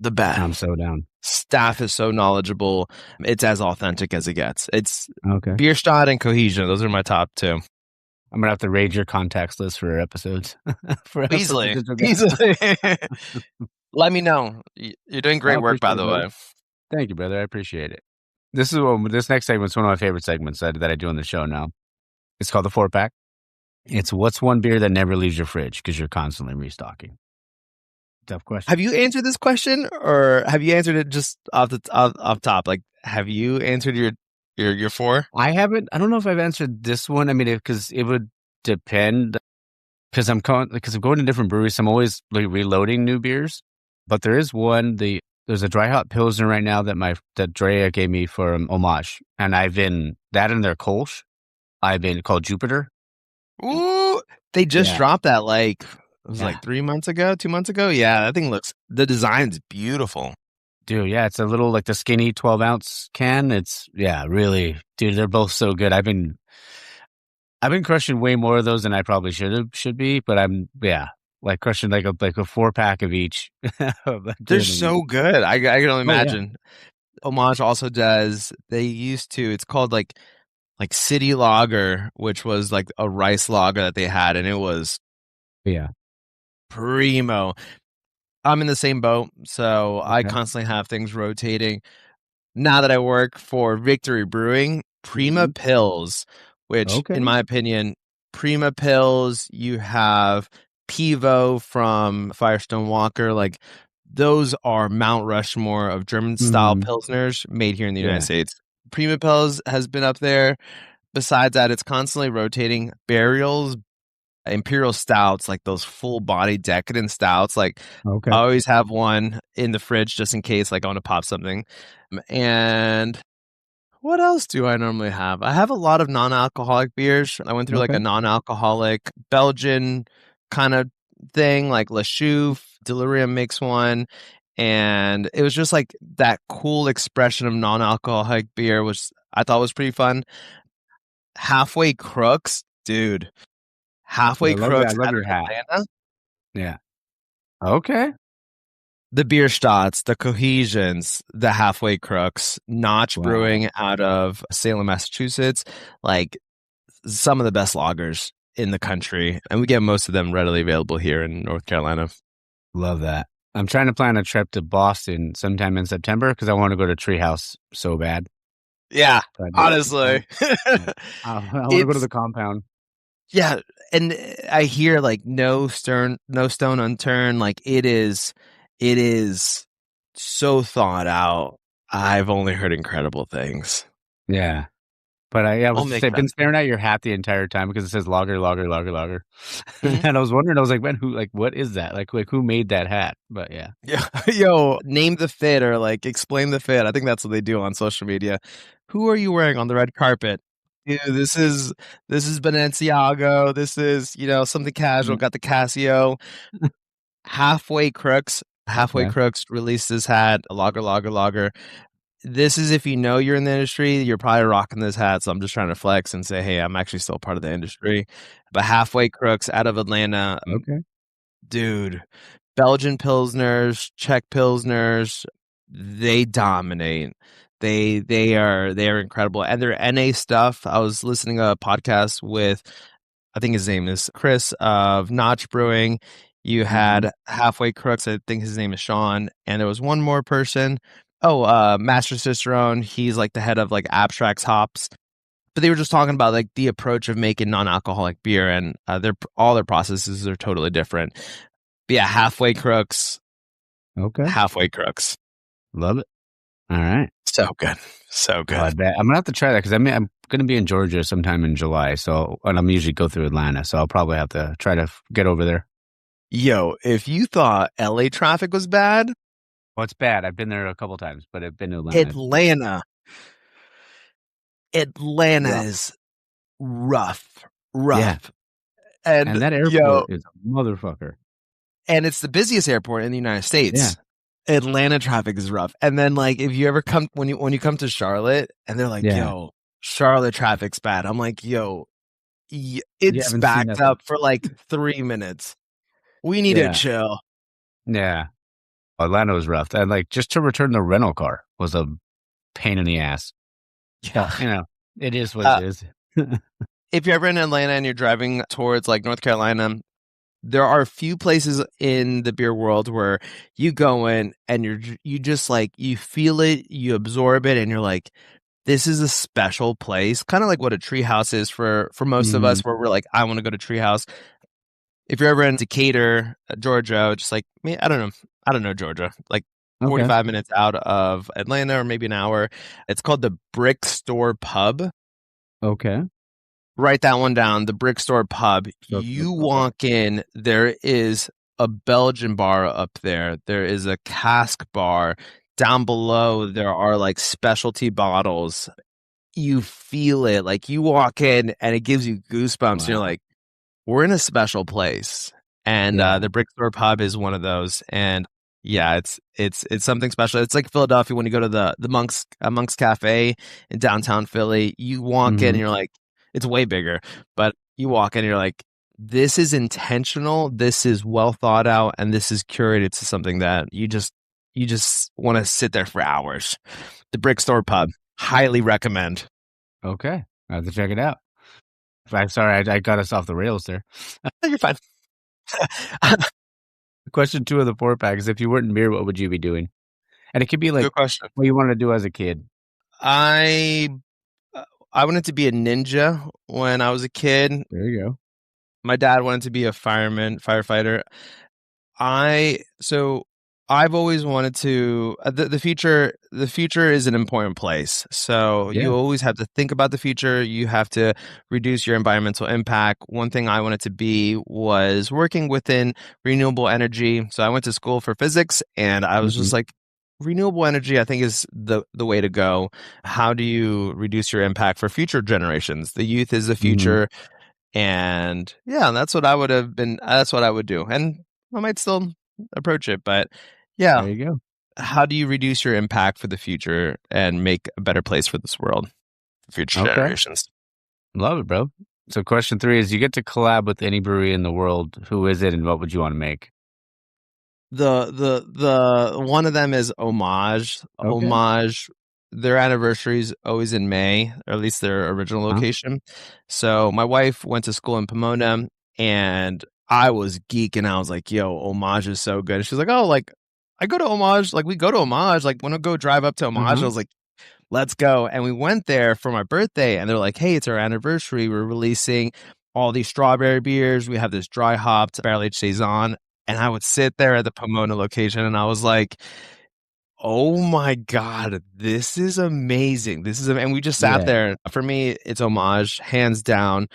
the I'm best. so down. Staff is so knowledgeable. It's as authentic as it gets. It's Okay. Bierstadt and Cohesion. Those are my top two. I'm gonna have to raid your contacts list for episodes. for Easily. potential guests. Easily. Let me know. You're doing I great work, by appreciate it, the brother. way. Thank you, brother. I appreciate it. This next segment's one of my favorite segments that I do on the show now. It's called the 4-pack. It's what's one beer that never leaves your fridge because you're constantly restocking. Tough question. Have you answered this question, or have you answered it just off top? Like, have you answered your four? I haven't. I don't know if I've answered this one. I mean, because it would depend. Because I'm going to different breweries, I'm always like reloading new beers. But there is one. There's a dry hop pilsner right now that Drea gave me for Homage, and I've been that in their Kolsch. I've been called Jupiter. Ooh, they just Yeah, dropped that like it was yeah, like 3 months ago, 2 months ago. Yeah, that thing looks. The design's beautiful. dude. Yeah, it's a little like the skinny 12-ounce can. It's really, dude. They're both so good. I've been crushing way more of those than I probably should be, but I'm like crushing like a 4-pack of each They're during the week. so good. I can only Oh yeah, imagine. Homage also does. They used to. It's called like City Lager, which was like a rice lager that they had, and it was yeah. primo. I'm in the same boat, so I Okay. constantly have things rotating. Now that I work for Victory Brewing, Prima Mhm. Pills, which in Okay. my opinion, Prima Pills, you have Pivo from Firestone Walker, like those are Mount Rushmore of German-style Pilsners made here in the United States. Prima Pils has been up there. Besides that, it's constantly rotating. Burials, Imperial Stouts, like those full-body decadent stouts. Like, I always have one in the fridge just in case, like, I want to pop something. And what else do I normally have? I have a lot of non-alcoholic beers. I went through like a non-alcoholic Belgian kind of thing, like Le Chouffe, Delirium makes one. And it was just like that cool expression of non-alcoholic beer, which I thought was pretty fun. Halfway Crooks, dude. Halfway Crooks I love out your of hat. Atlanta. Yeah. Okay. The Bierstadts, the Cohesions, the Halfway Crooks, Notch Brewing out of Salem, Massachusetts, like some of the best lagers in the country. And we get most of them readily available here in North Carolina. Love that. I'm trying to plan a trip to Boston sometime in September because I want to go to Treehouse so bad. Yeah, honestly. I want to go to the compound. Yeah, and I hear like no stone unturned. Like it is so thought out. I've only heard incredible things. Yeah. But I've been staring at your hat the entire time because it says lager, lager, lager, lager. Mm-hmm. And I was wondering, I was like, man, what is that? Like who made that hat? But yeah. Yo, name the fit or like explain the fit. I think that's what they do on social media. Who are you wearing on the red carpet? Dude, this is Balenciaga. This is, something casual. Got the Casio. Halfway Crooks released this hat, a lager. This is if you know you're in the industry, you're probably rocking this hat. So I'm just trying to flex and say, hey, I'm actually still part of the industry. But Halfway Crooks out of Atlanta, dude, Belgian Pilsners, Czech Pilsners, they dominate. They are incredible. And their NA stuff, I was listening to a podcast with, I think his name is Chris of Notch Brewing. You had Halfway Crooks, I think his name is Sean, and there was one more person. Master Cicerone, he's like the head of like Abstracts Hops. But they were just talking about like the approach of making non-alcoholic beer, and all their processes are totally different. But yeah, Halfway Crooks. Okay. Halfway Crooks. Love it. All right. So good. So good. I bet. I'm gonna have to try that because I'm gonna be in Georgia sometime in July. And I'm usually go through Atlanta, so I'll probably have to try to get over there. Yo, if you thought LA traffic was bad, well, it's bad. I've been there a couple times, but I've been to Atlanta. Atlanta is rough. Yeah. And that airport is a motherfucker. And it's the busiest airport in the United States. Yeah. Atlanta traffic is rough. And then like if you ever come when you come to Charlotte and they're like, yo, Charlotte traffic's bad. I'm like, yo, it's backed up for like 3 minutes. We need to chill. Yeah. Atlanta was rough. And like just to return the rental car was a pain in the ass. Yeah. It is what it is. If you're ever in Atlanta and you're driving towards like North Carolina, there are a few places in the beer world where you go in and you just like, you feel it, you absorb it, and you're like, this is a special place. Kind of like what a Treehouse is for most of us, where we're like, I want to go to Treehouse. If you're ever in Decatur, Georgia, just like me, I don't know Georgia, like 45 minutes out of Atlanta or maybe an hour. It's called the Brick Store Pub. Okay. Write that one down. The Brick Store Pub. You walk in, there is a Belgian bar up there. There is a cask bar. Down below, there are like specialty bottles. You feel it. Like you walk in and it gives you goosebumps. Wow. And you're like, we're in a special place. And the Brick Store Pub is one of those. And yeah, it's something special. It's like Philadelphia when you go to the Monk's Cafe in downtown Philly. You walk in and you're like, it's way bigger, but you walk in and you're like, this is intentional, this is well thought out, and this is curated to something that you just want to sit there for hours. The Brick Store Pub, highly recommend. Okay, I have to check it out. I'm sorry, I got us off the rails there. You're fine. Question 2 of the 4-pack is: if you weren't in beer, what would you be doing? And it could be like what you wanted to do as a kid. I wanted to be a ninja when I was a kid. There you go. My dad wanted to be a firefighter. I I've always wanted to the future. The future is an important place, so Yeah. you always have to think about the future. You have to reduce your environmental impact. One thing I wanted to be was working within renewable energy. So I went to school for physics, and I was just like, renewable energy, I think, is the way to go. How do you reduce your impact for future generations? The youth is the future, and yeah, that's what I would have been. That's what I would do, and I might still approach it, but yeah. There you go. How do you reduce your impact for the future and make a better place for this world for future Okay. generations? Love it, bro. So question 3 is, you get to collab with any brewery in the world. Who is it and what would you want to make? The one of them is Homage. Okay. Homage, their anniversary is always in May, or at least their original location. So my wife went to school in Pomona, and I was geeking. I was like, yo, Homage is so good. And she's like, oh, like, I go to Homage. Like, we go to Homage. Like, when I go drive up to Homage, I was like, let's go. And we went there for my birthday, and they're like, hey, it's our anniversary. We're releasing all these strawberry beers. We have this dry hopped barrel aged Saison. And I would sit there at the Pomona location, and I was like, oh my God, this is amazing. And we just sat there. For me, it's Homage, hands down.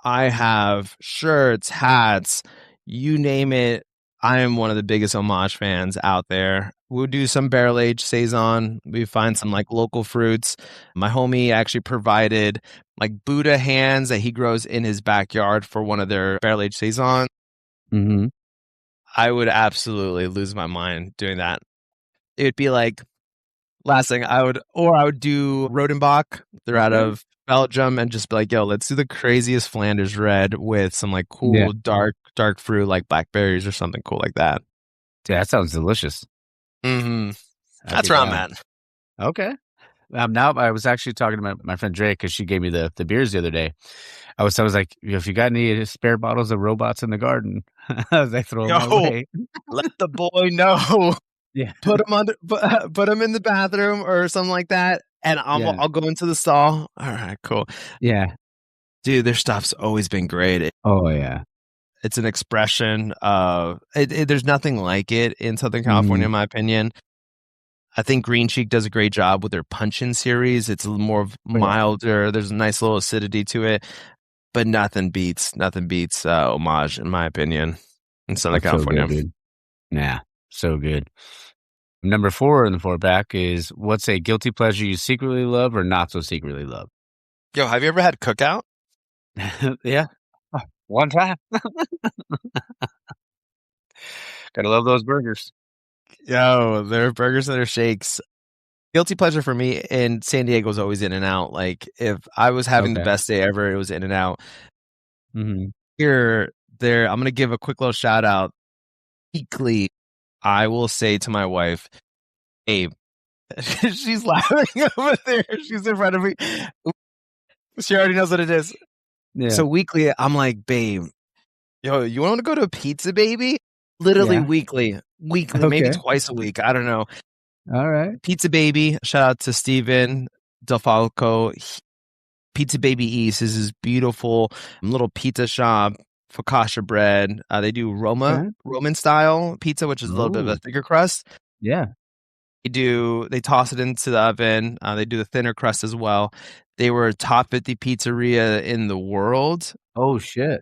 I have shirts, hats, you name it. I am one of the biggest Homage fans out there. We'll do some barrel aged Saison. We find some like local fruits. My homie actually provided like Buddha hands that he grows in his backyard for one of their barrel aged Saison. I would absolutely lose my mind doing that. It would be like last thing I would do Rodenbach. They're out of Belgium, and just be like, yo, let's do the craziest Flanders red with some like cool dark fruit like blackberries or something cool like that. Yeah, that sounds delicious. That's where I'm at. Okay. Now I was actually talking to my friend Drake, because she gave me the beers the other day. I was like, if you got any spare bottles of robots in the garden, I was like, throw them my way. Let the boy know. Yeah. Put them in the bathroom or something like that, and I'll go into the stall. All right, cool. Yeah. Dude, their stuff's always been great. Oh yeah. It's an expression of there's nothing like it in Southern California, in my opinion. I think Green Cheek does a great job with their Punch-In series. It's a little more milder. There's a nice little acidity to it, but nothing beats Homage, in my opinion, in Southern California. So good, dude. Yeah, so good. Number 4 in the 4-pack is, what's a guilty pleasure you secretly love or not so secretly love? Yo, have you ever had Cookout? Yeah, one time. Gotta love those burgers. Yo, their burgers and their shakes. Guilty pleasure for me in San Diego is always In-N-Out. Like, if I was having the best day ever, it was In-N-Out. Here, there, I'm gonna give a quick little shout out. Weekly, I will say to my wife, Abe, she's laughing over there. She's in front of me. She already knows what it is. Yeah. So weekly, I'm like, babe, yo, you want to go to a pizza, baby? Literally weekly, maybe twice a week. I don't know. All right. Pizza Baby. Shout out to Steven DeFalco. Pizza Baby East is this beautiful little pizza shop, focaccia bread. They do Roman style pizza, which is a little bit of a thicker crust. Yeah. They toss it into the oven. They do the thinner crust as well. They were top 50 pizzeria in the world. Oh shit.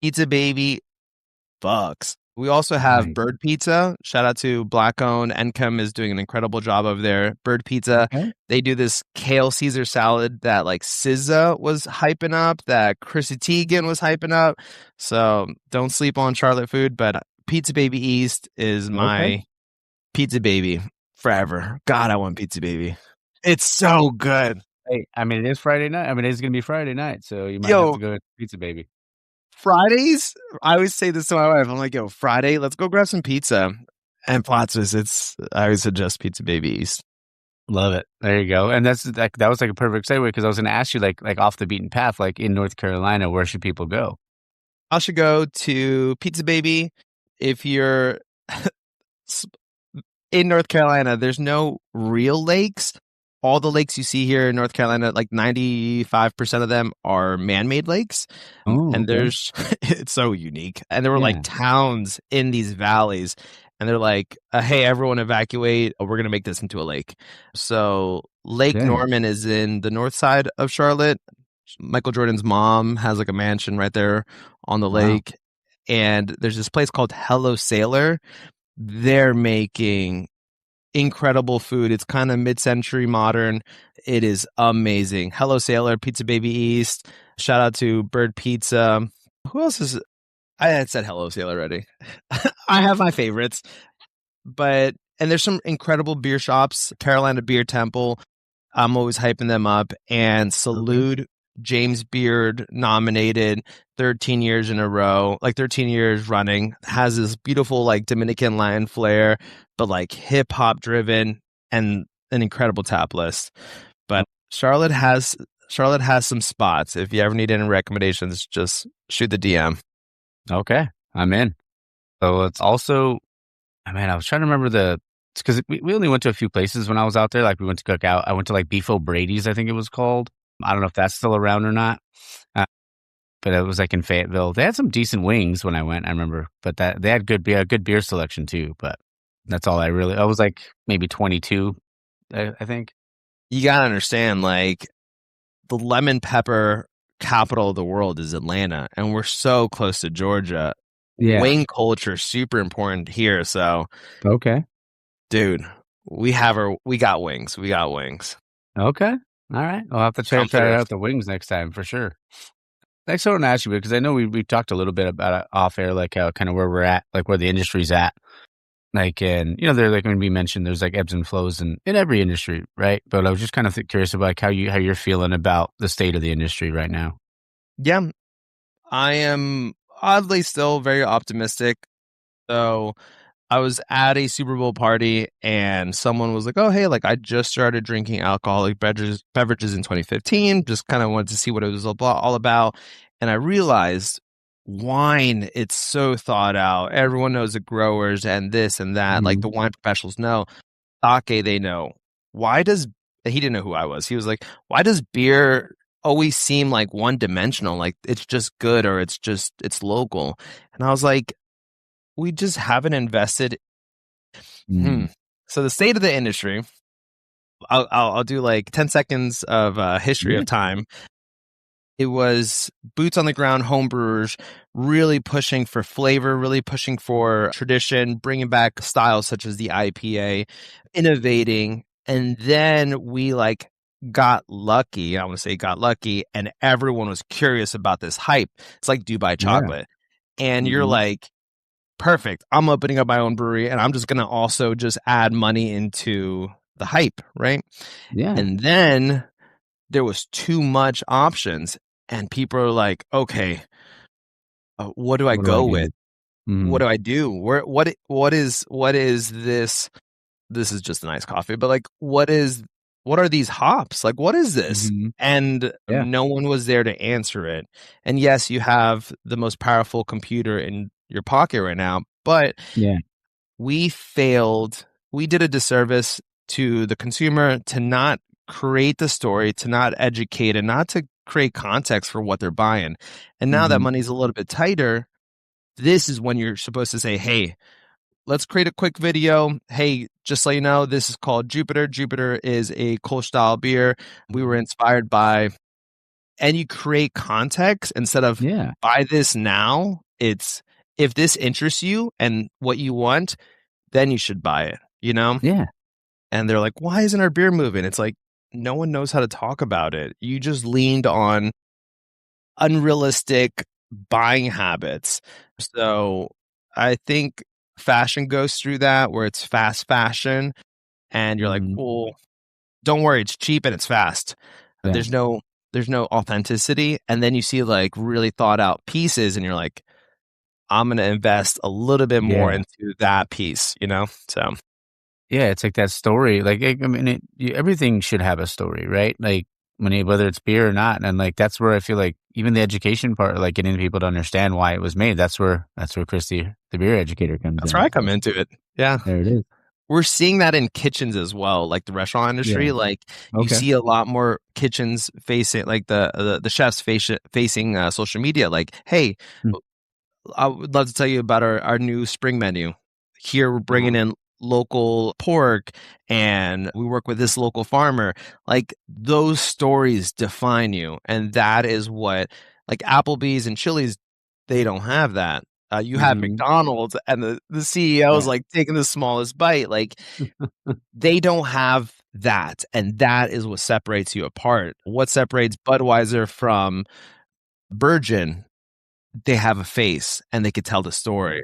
Pizza Baby bucks. We also have Bird Pizza. Shout out to Black Owned. Encom is doing an incredible job over there. Bird Pizza. They do this kale Caesar salad that like SZA was hyping up, that Chrissy Teigen was hyping up. So don't sleep on Charlotte food, but Pizza Baby East is my pizza baby forever. God, I want Pizza Baby. It's so good. Hey, I mean, it is Friday night. I mean, it's going to be Friday night, so you might have to go to Pizza Baby. Fridays, I always say this to my wife. I'm like, yo, Friday, let's go grab some pizza. And Platz's, I always suggest Pizza Baby East. Love it. There you go. And that was like a perfect segue, because I was going to ask you, like off the beaten path, like in North Carolina, where should people go? I should go to Pizza Baby. If you're in North Carolina, there's no real lakes. All the lakes you see here in North Carolina, like 95% of them are man-made lakes. And it's so unique. And there were like towns in these valleys. and they're like, "Hey, everyone, evacuate! We're gonna make this into a lake." So Lake Dang. Norman is in the north side of Charlotte. Michael Jordan's mom has like a mansion right there on the Wow. lake, and there's this place called Hello Sailor. They're making incredible food. It's kind of mid-century modern. It is amazing. Hello Sailor, Pizza Baby East. Shout out to Bird Pizza. Who else is? I had said Hello Sailor already. I have my favorites, and there's some incredible beer shops. Carolina Beer Temple. I'm always hyping them up. And Salute, James Beard nominated 13 years in a row, like 13 years running, has this beautiful like Dominican lion flair, but like hip hop driven and an incredible tap list. But Charlotte has some spots. If you ever need any recommendations, just shoot the DM. Okay, I'm in. So it's also, I was trying to remember because we only went to a few places when I was out there. Like we went to Cookout. I went to like Beef O'Brady's, I think it was called. I don't know if that's still around or not. But it was like in Fayetteville. They had some decent wings when I went, I remember. But they had good beer selection too. But that's all I was like maybe 22, I think. You gotta understand, like the lemon pepper capital of the world is Atlanta, and we're so close to Georgia. Yeah. Wing culture is super important here. So, okay, dude, we got wings. We got wings. Okay, all right. I'll have to try out the wings next time for sure. Next, I want to ask you because I know we talked a little bit about it off air, like how kind of where we're at, like where the industry's at. Like, and they're like when we mentioned, there's like ebbs and flows in every industry, right? But I was just kind of curious about like how you're feeling about the state of the industry right now. Yeah, I am oddly still very optimistic. So I was at a Super Bowl party and someone was like, "Oh, hey, like I just started drinking alcoholic beverages in 2015. Just kind of wanted to see what it was all about." And I realized wine, it's so thought out. Everyone knows the growers and this and that. Like the wine professionals know. Sake, they know. He didn't know who I was. He was like, "Why does beer always seem like one dimensional? Like it's just good or it's local?" And I was like, we just haven't invested. So the state of the industry, I'll do like 10 seconds of history of time. It was boots on the ground homebrewers really pushing for flavor, really pushing for tradition, bringing back styles such as the IPA, innovating. And then we like got lucky. I want to say got lucky, and everyone was curious about this hype. It's like Dubai chocolate. And you're like, perfect. I'm opening up my own brewery and I'm just going to also just add money into the hype, right? Yeah. And then there was too much options and people are like, okay, what do I go with? What do I do? What is this? This is just a nice coffee, but like, what are these hops? Like, what is this? And no one was there to answer it. And yes, you have the most powerful computer in your pocket right now, but we failed. We did a disservice to the consumer to not create the story, to not educate, and not to create context for what they're buying. And now that money's a little bit tighter, this is when you're supposed to say, hey, let's create a quick video. Hey, just so you know, this is called Jupiter. Jupiter is a Kolsch style beer. We were inspired by, and you create context instead of buy this now. It's if this interests you and what you want, then you should buy it, Yeah. And they're like, why isn't our beer moving? It's like, no one knows how to talk about it. You just leaned on unrealistic buying habits. So I think fashion goes through that where it's fast fashion and you're like, well, don't worry, it's cheap and it's fast. There's no authenticity. And then you see like really thought out pieces and you're like, I'm going to invest a little bit more into that piece, So yeah, it's like that story. Like, I mean, everything should have a story, right? Like whether it's beer or not. And like, that's where I feel like even the education part, like getting people to understand why it was made. That's where Christy, the beer educator, comes in. That's where I come into it. Yeah. There it is. We're seeing that in kitchens as well, like the restaurant industry. Like you see a lot more kitchens facing, like the chefs facing social media. Like, hey, I would love to tell you about our new spring menu. Here we're bringing in local pork and we work with this local farmer. Like those stories define you. And that is what, like Applebee's and Chili's, they don't have that. You have McDonald's and the CEO is like taking the smallest bite. Like they don't have that. And that is what separates you apart. What separates Budweiser from Virgin? They have a face and they could tell the story.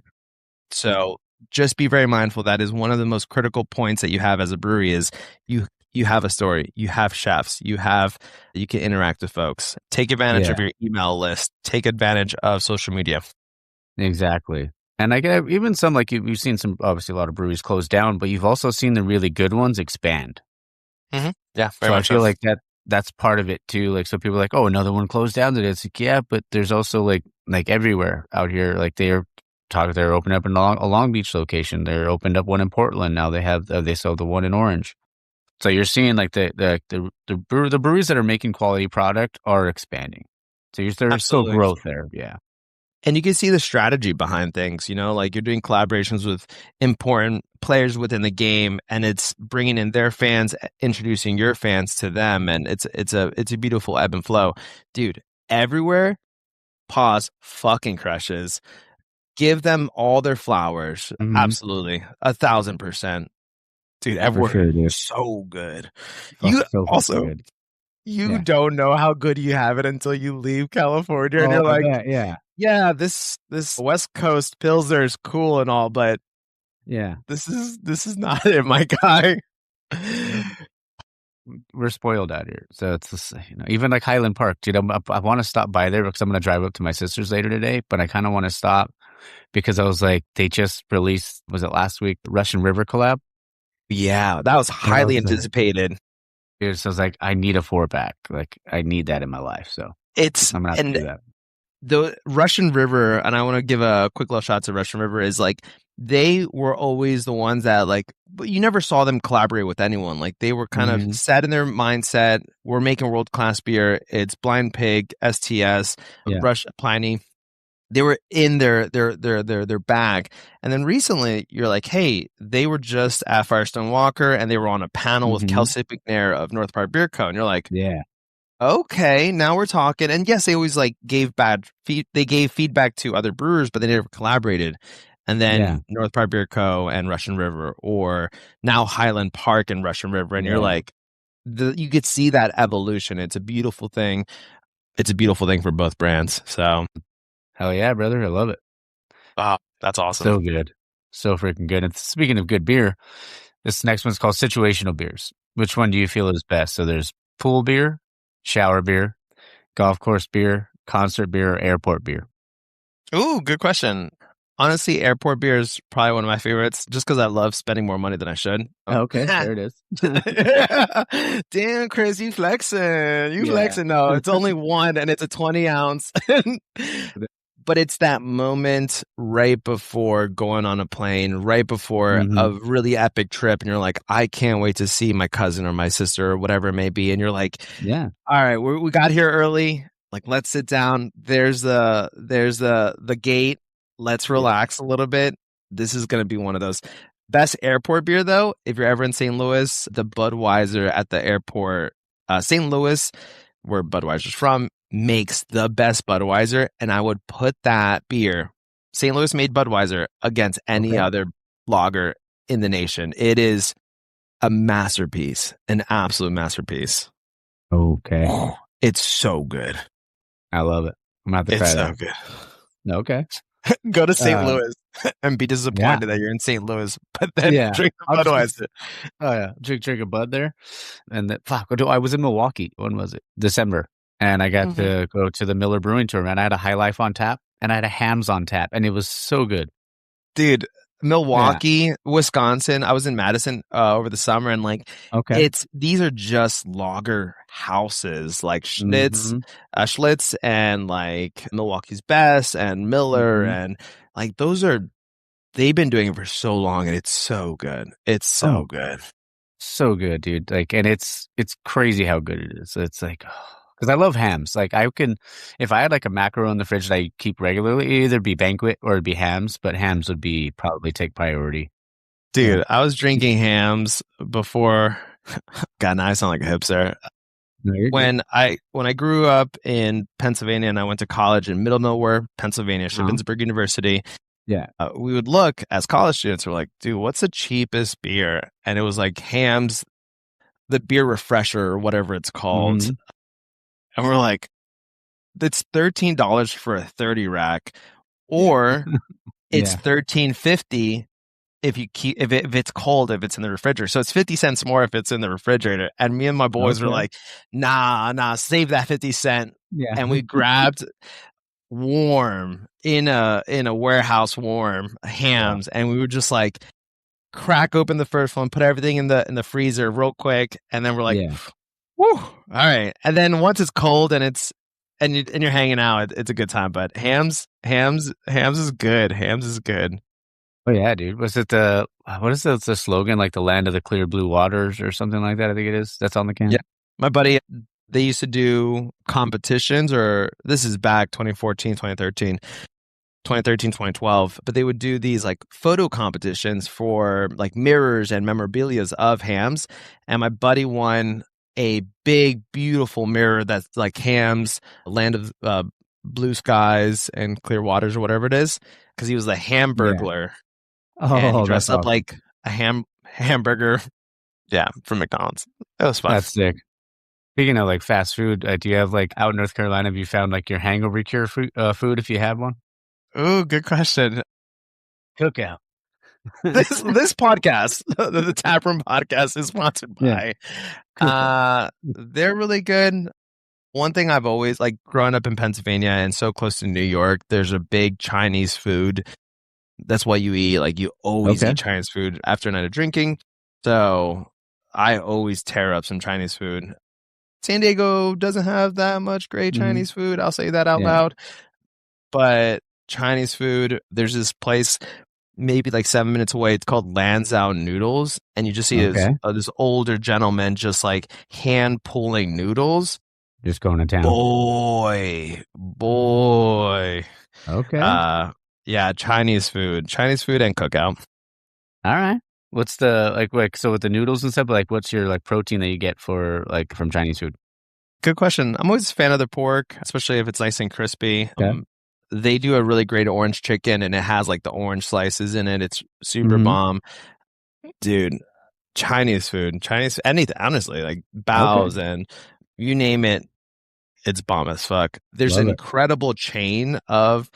So just be very mindful. That is one of the most critical points that you have as a brewery is you have a story, you have chefs, you can interact with folks. Take advantage of your email list. Take advantage of social media. Exactly. And I get even some, like you've seen some, obviously a lot of breweries close down, but you've also seen the really good ones expand. Mm-hmm. Yeah, very much. I feel like that's part of it too. Like, so people are like, oh, another one closed down today. It's like, yeah, but there's also like everywhere out here. Like they're opening up a Long Beach location. They're opened up one in Portland. Now they sell the one in Orange. So you're seeing like the breweries that are making quality product are expanding. So there's still growth there. Yeah. And you can see the strategy behind things, like you're doing collaborations with important players within the game and it's bringing in their fans, introducing your fans to them. And it's a beautiful ebb and flow. Dude, everywhere, pause, fucking crushes. Give them all their flowers. Mm-hmm. Absolutely. 1,000%. Dude, everywhere is so good. You also... good. You don't know how good you have it until you leave California and you're like, yeah, this West Coast Pilsner is cool and all, but this is not it, my guy. We're spoiled out here. So it's just, even like Highland Park, dude, I want to stop by there because I'm going to drive up to my sister's later today, but I kind of want to stop because I was like, they just released, was it last week, the Russian River collab? Yeah, that was highly anticipated. Dude, so I was like, I need a 4-pack. Like, I need that in my life. So I'm going to have to do that. The Russian River, and I want to give a quick little shout to Russian River, is like, they were always the ones that, like, but you never saw them collaborate with anyone. Like, they were kind of set in their mindset. We're making world-class beer. It's Blind Pig, STS, Rush Pliny. They were in their bag. And then recently you're like, hey, they were just at Firestone Walker and they were on a panel with Kelsey McNair of North Park Beer Co. And you're like, okay, now we're talking. And yes, they always like gave feedback to other brewers, but they never collaborated. And then North Park Beer Co. and Russian River, or now Highland Park and Russian River. And you're like, you could see that evolution. It's a beautiful thing. It's a beautiful thing for both brands. So hell yeah, brother. I love it. Wow, that's awesome. So good. So freaking good. And speaking of good beer, this next one's called situational beers. Which one do you feel is best? So there's pool beer, shower beer, golf course beer, concert beer, or airport beer. Ooh, good question. Honestly, airport beer is probably one of my favorites just because I love spending more money than I should. Okay, there it is. Damn, Chris, you flexing. Flexing. No, it's only one and it's a 20 ounce. But it's that moment right before going on a plane, right before a really epic trip. And you're like, I can't wait to see my cousin or my sister or whatever it may be. And you're like, all right, we got here early. Like, let's sit down. There's the gate. Let's relax a little bit. This is going to be one of those. Best airport beer, though, if you're ever in St. Louis, the Budweiser at the airport, St. Louis, where Budweiser's from, makes the best Budweiser. And I would put that beer, St. Louis made Budweiser, against any other lager in the nation. It is a masterpiece, an absolute masterpiece. Okay. Oh, it's so good. I love it. I'm going to have to try that. It's so good. Okay. Go to St. Louis and be disappointed that you're in St. Louis, but then drink a Budweiser. Drink a Bud there. And I was in Milwaukee. When was it? December. And I got to go to the Miller Brewing Tour, and I had a High Life on tap, and I had a Hams on tap, and it was so good. Dude, Milwaukee, Wisconsin. I was in Madison over the summer, and like, these are just lager houses, like Schlitz and like Milwaukee's Best and Miller, and like they've been doing it for so long, and it's so good. It's so good. So good, dude. Like, and it's crazy how good it is. It's like, Because I love hams. Like if I had like a mackerel in the fridge that I keep regularly, it'd either be Banquet or it'd be hams, but hams would be probably take priority. Dude, So, I was drinking hams before. God, now I sound like a hipster. no, you're good. When I grew up in Pennsylvania and I went to college in Middle Nowhere, Pennsylvania, Uh-huh. Shippensburg University, Yeah. we would look as college students. We're like, dude, what's the cheapest beer? And it was like Hams, the beer refresher or whatever it's called. Mhm. And we're like, it's $13 for a 30 rack, or it's Yeah. $13.50 if it's cold, if it's in the refrigerator. So it's 50 cents more if it's in the refrigerator. And me and my boys were Okay. like, nah, save that 50 cent. Yeah. And we grabbed warm in a warehouse warm hams, and we would just like crack open the first one, put everything in the freezer real quick, and then we're like, Yeah. whew, all right. And then once it's cold and you're hanging out, it's a good time. But hams is good. Hams is good. Oh yeah, dude. Was it what is the slogan? Like the land of the clear blue waters or something like that, I think it is. That's on the can. Yeah. My buddy, they used to do competitions, or this is back 2014, 2013. 2013, 2012, but they would do these like photo competitions for like mirrors and memorabilia of hams. And my buddy won a big, beautiful mirror that's like hams, land of blue skies and clear waters or whatever it is, because he was the hamburglar. And he Oh, that's dressed up awesome. like a hamburger. Yeah, from McDonald's. It was fun. That's sick. Speaking of like fast food, do you have like out in North Carolina, have you found like your hangover cure food if you have one? Ooh, good question. Cookout. This podcast, the Taproom podcast, is sponsored Yeah. by. They're really good. One thing I've always like growing up in Pennsylvania and so close to New York, there's a big Chinese food. That's what you eat. Like you always Okay. eat Chinese food after a night of drinking. So I always tear up some Chinese food. San Diego doesn't have that much great Mhm. Chinese food. I'll say that out Yeah. loud. But Chinese food, there's this place maybe like 7 minutes away. It's called Lanzhou Noodles. And you just see Okay. this older gentleman just like hand pulling noodles. Just going to town. Boy. Okay. Yeah, Chinese food and cookout. All right. What's the like so with the noodles and stuff, like what's your like protein that you get for like from Chinese food? Good question. I'm always a fan of the pork, especially if it's nice and crispy. Okay. They do a really great orange chicken, and it has like the orange slices in it. It's super Mhm. bomb. Dude, Chinese food, anything, honestly, like baos and you name it, it's bomb as fuck. There's Love an it. incredible chain of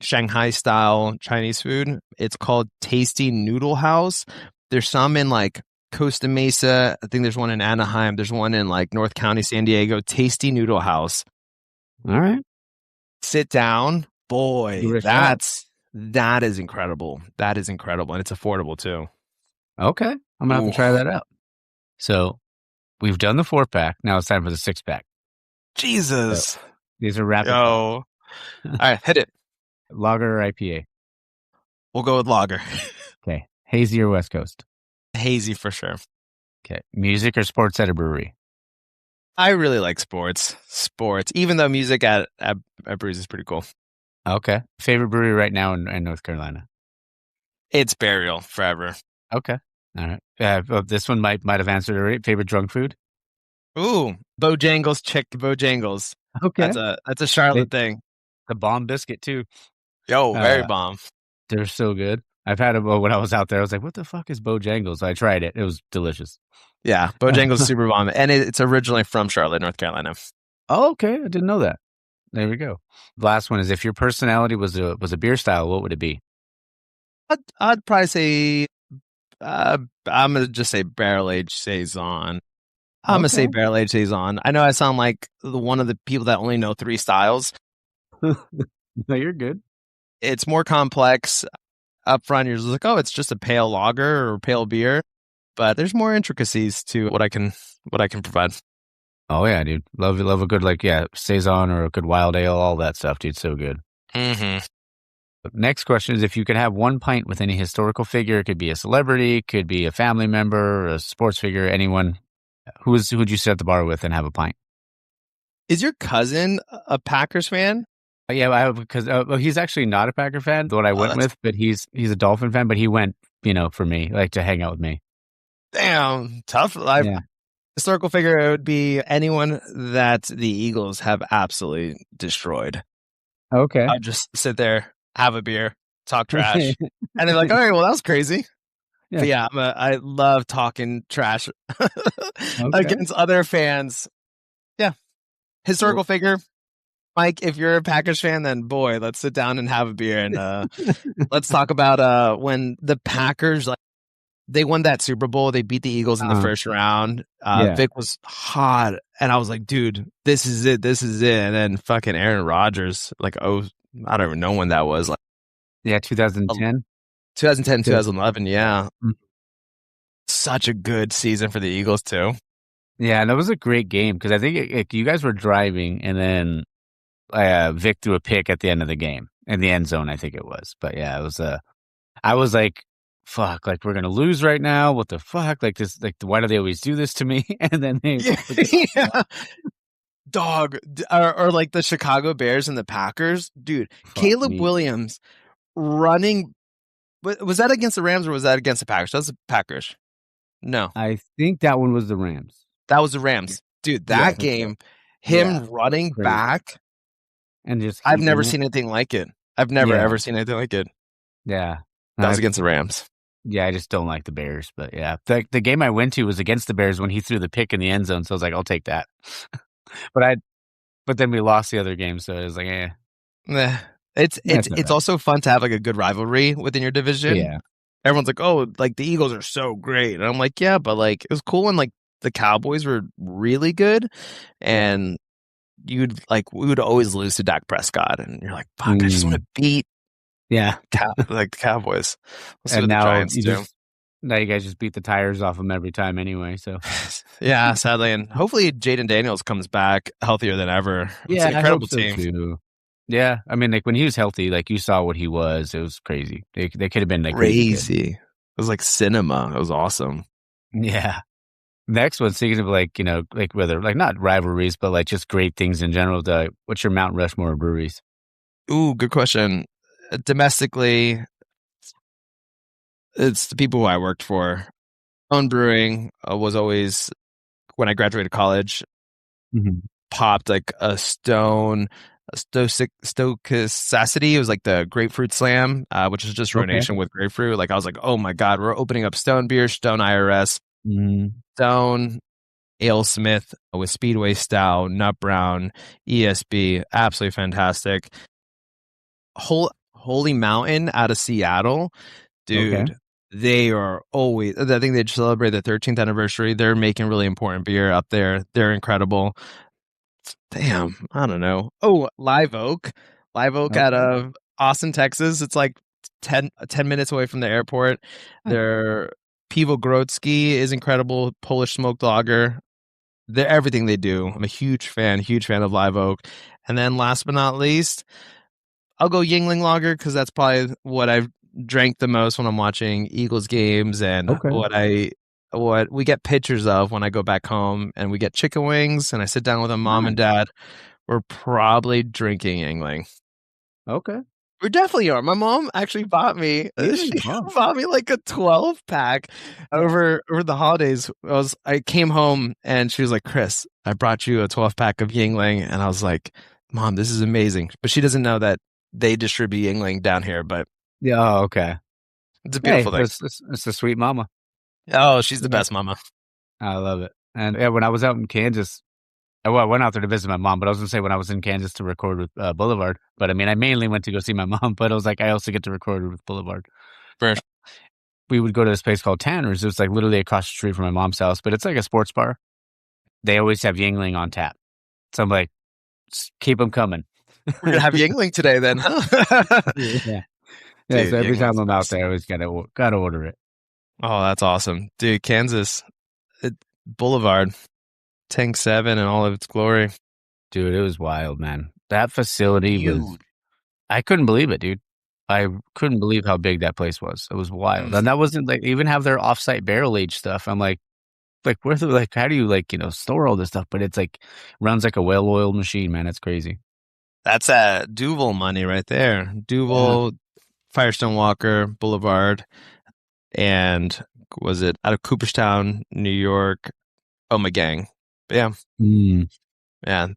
Shanghai style Chinese food. It's called Tasty Noodle House. There's some in like Costa Mesa. I think there's one in Anaheim. There's one in like North County, San Diego. Tasty Noodle House. All right. Sit down. Boy, Give it a shot. that is incredible. That is incredible. And it's affordable too. Okay. I'm gonna have to try that out. So we've done the 4-pack. Now it's time for the 6-pack. Jesus. So, these are rapid. Yo. All right, hit it. Lager or IPA? We'll go with lager. Okay. Hazy or West Coast? Hazy for sure. Okay. Music or sports at a brewery? I really like sports. Even though music at breweries is pretty cool. Okay. Favorite brewery right now in North Carolina? It's Burial forever. Okay. All right. This one might have answered already. Favorite drunk food? Ooh, Bojangles. Okay. That's a Charlotte thing. The bomb biscuit too. Yo, very bomb. They're so good. I've had them when I was out there. I was like, what the fuck is Bojangles? I tried it. It was delicious. Yeah, Bojangles is super bomb. And it's originally from Charlotte, North Carolina. Oh, okay. I didn't know that. There we go. The last one is, if your personality was a beer style, what would it be? I'd probably say, I'm going to just say barrel-aged Saison. I'm going to say barrel-aged Saison. I know I sound like one of the people that only know 3 styles. No, you're good. It's more complex. Up front, you're just like, oh, it's just a pale lager or pale beer. But there's more intricacies to what I can provide. Oh yeah, dude. Love a good Saison or a good wild ale, all that stuff, dude. So good. Mm-hmm. Next question is, if you could have one pint with any historical figure, it could be a celebrity, could be a family member, a sports figure, anyone, who'd you sit at the bar with and have a pint? Is your cousin a Packers fan? Yeah, because he's actually not a Packer fan, the one I went with, but he's a Dolphin fan. But he went, for me, like to hang out with me. Damn, tough life. Yeah. Historical figure, it would be anyone that the Eagles have absolutely destroyed. Okay. I'll just sit there, have a beer, talk trash, and they're like, "All right, well, that was crazy." Yeah. But yeah, I love talking trash against other fans. Yeah, historical figure. Mike, if you're a Packers fan, then boy, let's sit down and have a beer and let's talk about when the Packers they won that Super Bowl. They beat the Eagles in the first round. Vic was hot, and I was like, dude, this is it. This is it. And then fucking Aaron Rodgers, I don't even know when that was. 2010? 2010, 2011, yeah. Mm-hmm. Such a good season for the Eagles, too. Yeah, and it was a great game because I think you guys were driving, and then Vic threw a pick at the end of the game in the end zone, I think it was. But yeah, it was I was like, fuck, like we're gonna lose right now. What the fuck? Like this, like why do they always do this to me? And then they dog or like the Chicago Bears and the Packers, dude. Caleb Williams running. Was that against the Rams or was that against the Packers? That was the Packers. No, I think that one was the Rams. That was the Rams, dude. That game, him running back, and just I've never seen anything like it. I've never ever seen anything like it. Yeah, that was against the Rams. Yeah, I just don't like the Bears, but yeah, the game I went to was against the Bears when he threw the pick in the end zone. So I was like, I'll take that. But then we lost the other game, so it was like, It's also fun to have like a good rivalry within your division. Yeah, everyone's like, oh, like the Eagles are so great, and I'm like, yeah, but like it was cool when like the Cowboys were really good, and we would always lose to Dak Prescott, and you're like, fuck, I just want to beat. Yeah, like the Cowboys. And now now you guys just beat the tires off them every time anyway. So yeah, sadly, and hopefully Jaden Daniels comes back healthier than ever. Yeah, it's an incredible team. Too. Yeah, I mean, like when he was healthy, like you saw what he was. It was crazy. They could have been like crazy. It was like cinema. It was awesome. Yeah. Next one, speaking of like whether like not rivalries, but like just great things in general. What's your Mount Rushmore breweries? Ooh, good question. Domestically, it's the people who I worked for. Own Brewing was always, when I graduated college, popped like a Stokasacity. It was like the grapefruit slam, which is just ruination with grapefruit. Like I was like, oh my God, we're opening up Stone Beer, Stone IRS, Stone AleSmith with Speedway Stout, Nut Brown, ESB. Absolutely fantastic. Holy Mountain out of Seattle, dude. They are always, I think they just celebrated their 13th anniversary. They're making really important beer up there. They're incredible. Damn, I don't know. Oh, Live Oak out of Austin, Texas. It's like 10 minutes away from the airport. Their Pivo Grodzki is incredible. Polish smoked lager. They're everything they do. I'm a huge fan of Live Oak. And then last but not least, I'll go Yingling Lager because that's probably what I've drank the most when I'm watching Eagles games and what we get pictures of when I go back home and we get chicken wings and I sit down with a mom and dad. We're probably drinking Yingling. Okay. We definitely are. My mom actually bought me. She bought me like a 12-pack over the holidays. I came home and she was like, "Chris, I brought you a 12-pack of Yingling," and I was like, "Mom, this is amazing." But she doesn't know that they distribute Yingling down here. But yeah, okay, it's a beautiful thing. It's a sweet mama. Oh, she's the best mama. I love it. And yeah, when I was out in Kansas. Well, I went out there to visit my mom, but I was going to say when I was in Kansas to record with Boulevard. But I mean, I mainly went to go see my mom, but I was like, I also get to record with Boulevard. First. We would go to this place called Tanner's. It was like literally across the street from my mom's house, but it's like a sports bar. They always have Yingling on tap. So I'm like, keep them coming. We're going to have Yingling today then, huh? Yeah. Dude, so every time I'm out there, I always got to order it. Oh, that's awesome. Dude, Kansas, Boulevard. Tank 7 in all of its glory. Dude, it was wild, man. That facility was... I couldn't believe it, dude. I couldn't believe how big that place was. It was wild. And that wasn't like... Even have their off-site barrel age stuff. I'm like, where the like how do you like store all this stuff? But it's like runs like a well-oiled machine, man. It's crazy. That's Duval money right there. Yeah. Duval, Firestone Walker Boulevard, and was it out of Cooperstown, New York? Oh, my gang. But yeah, Mm. yeah, a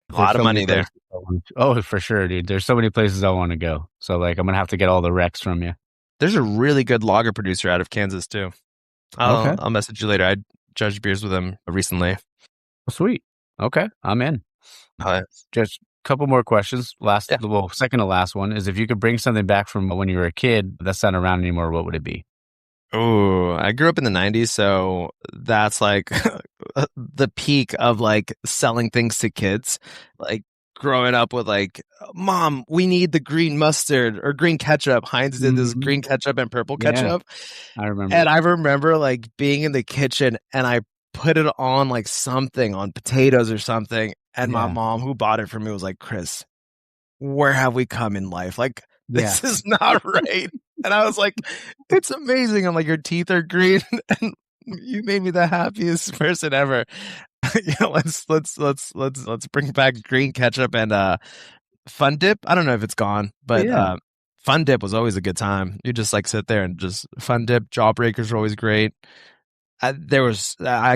There's lot of so many money there. places oh, for sure, dude. There's so many places I want to go. So like I'm gonna have to get all the recs from you. There's a really good lager producer out of Kansas too. Okay. I'll message you later. I judged beers with him recently. Oh, sweet. Okay, I'm in. Just a couple more questions. Yeah. Well, second to last one is if you could bring something back from when you were a kid that's not around anymore, what would it be? Oh, I grew up in the 90s, so that's like the peak of like selling things to kids. Like growing up with like, Mom, we need the green mustard or green ketchup. Heinz did this Mhm. green ketchup and purple Yeah, ketchup. I remember. And I remember like being in the kitchen and I put it on like something on potatoes or something. And my Yeah. mom who bought it for me was like, Chris, where have we come in life? Like, Yeah. this is not right. And I was like, it's amazing. I'm like, your teeth are green and you made me the happiest person ever. Let's bring back green ketchup and Fun Dip. I don't know if it's gone, but Yeah. Fun Dip was always a good time. You just like sit there and just Fun Dip. Jawbreakers were always great. I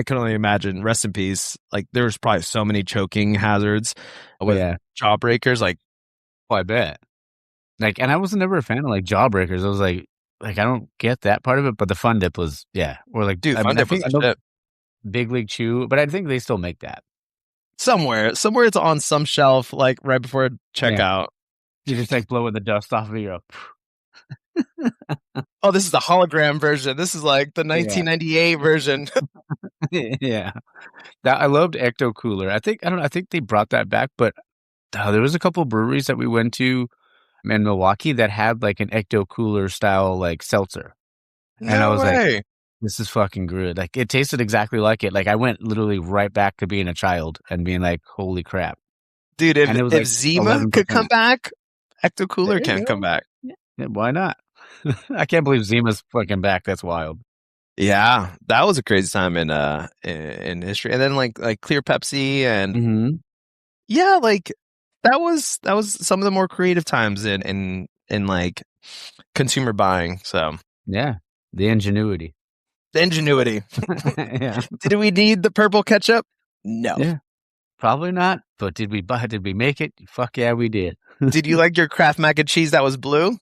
can only imagine, rest in peace. Like there was probably so many choking hazards with Yeah. Jawbreakers. Like, Oh, I bet. Like, and I was never a fan of like Jawbreakers. I was like I don't get that part of it, but the Fun Dip was or like dude, I Fun mean I Dip was think I the know shit. Big League Chew, but I think they still make that. Somewhere it's on some shelf, like right before Yeah. checkout. You just like blowing the dust off of your. Oh, this is the hologram version. This is like the 1998 version. Yeah. That I loved Ecto Cooler. I think I think they brought that back, but there was a couple breweries that we went to in Milwaukee that had like an Ecto Cooler style like seltzer. And I No was like, way. this is fucking good. Like it tasted exactly like it. Like I went literally right back to being a child and being like, holy crap. Dude, And it was if like Zima 11%. could come back, Ecto Cooler There you can come go. back. Yeah, why not? I can't believe Zima's fucking back. That's wild. Yeah, that was a crazy time in history. And then like Clear Pepsi and Mm-hmm. yeah, like that was some of the more creative times in like consumer buying. So Yeah. The ingenuity. the ingenuity. Yeah. Did we need the purple ketchup? No. Yeah. Probably not. But did we make it? Fuck yeah, we did. Did you like your Kraft mac and cheese that was blue?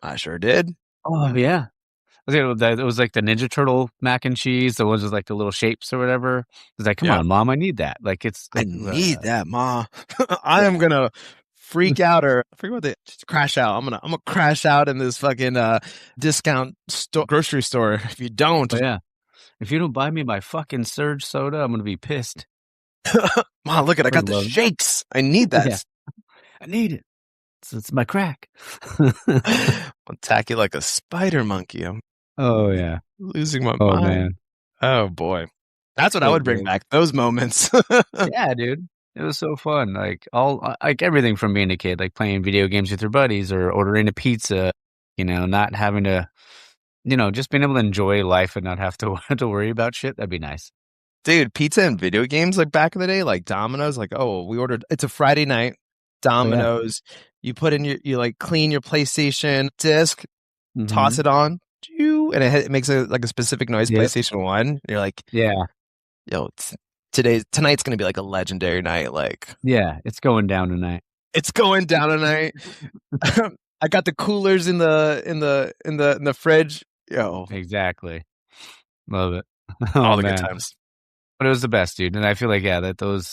I sure did. Oh yeah. It was like the Ninja Turtle mac and cheese, the ones with like the little shapes or whatever. It's like, come Yeah. on, Mom, I need that. Like it's I like need that, Ma. I am gonna freak out or I forget what they just crash out. I'm gonna crash out in this fucking discount grocery store if you don't. But yeah. If you don't buy me my fucking Surge soda, I'm gonna be pissed. Ma, look at I got the Love it. shakes. I need that. Yeah. I need it. It's my crack. I'll attack you like a spider monkey. I'm Oh yeah. losing my Oh mind. man. Oh boy. That's what I So would bring good. back. Those moments. Yeah, dude. It was so fun. Like like everything from being a kid, like playing video games with your buddies or ordering a pizza, not having to, just being able to enjoy life and not have to to worry about shit. That'd be nice. Dude, pizza and video games like back in the day, like Domino's, like, oh, we ordered it's a Friday night, Domino's. You put in you like clean your PlayStation disc, toss Mhm. it on, and it makes like a specific noise, Yep. PlayStation 1. You're like, Yeah. yo, tonight's gonna be like a legendary night. Like Yeah. It's going down tonight. it's going down tonight. I got the coolers in the fridge. Yo, Exactly. Love it. all Oh the good man. times. But it was the best, dude. And I feel like, that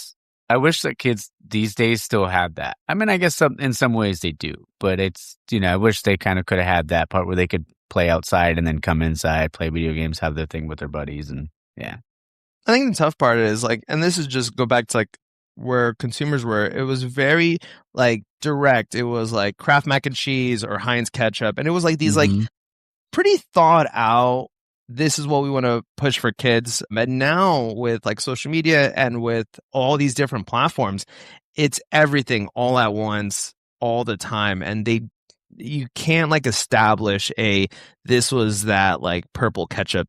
I wish that kids these days still had that. I mean, I guess in some ways they do, but it's, I wish they kind of could have had that part where they could play outside and then come inside, play video games, have their thing with their buddies. And yeah. I think the tough part is like, and this is just go back to like where consumers were. It was very like direct. It was like Kraft mac and cheese or Heinz ketchup, and it was like these like Mhm. pretty thought out. This is what we want to push for kids. And now with like social media and with all these different platforms, it's everything all at once, all the time, and you can't like establish this was that like purple ketchup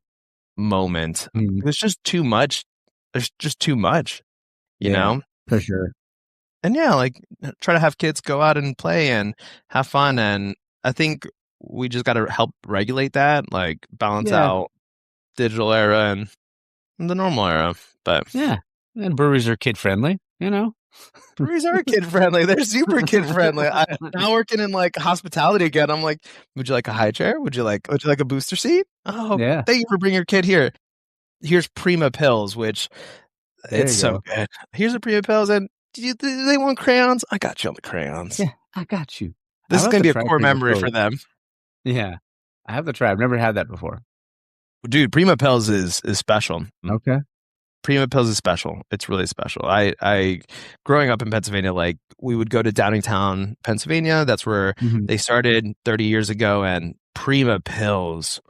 moment. Mhm. There's just too much. There's just too much, you Yeah, know? for sure. And yeah, like try to have kids go out and play and have fun. And I think we just got to help regulate that, like balance Yeah, out digital era and the normal era. But yeah. And breweries are kid friendly, you know? breweries are kid friendly. They're super kid friendly. I now working in like hospitality again. I'm like, would you like a high chair? Would you like a booster seat? Oh, Yeah, thank you for bringing your kid here. Here's Prima Pills, which there it's you so go. good. Here's the Prima Pills, and do they want crayons? I got you on the crayons. Yeah, I got you. This I'll is have gonna to be a try core Prima memory for Pills. them. Yeah, I have to try. I've never had that before. Dude, Prima Pills is special. Okay. Prima Pills is special. It's really special. I growing up in Pennsylvania, like we would go to Downingtown, Pennsylvania. That's where Mhm. they started 30 years ago, and Prima Pills,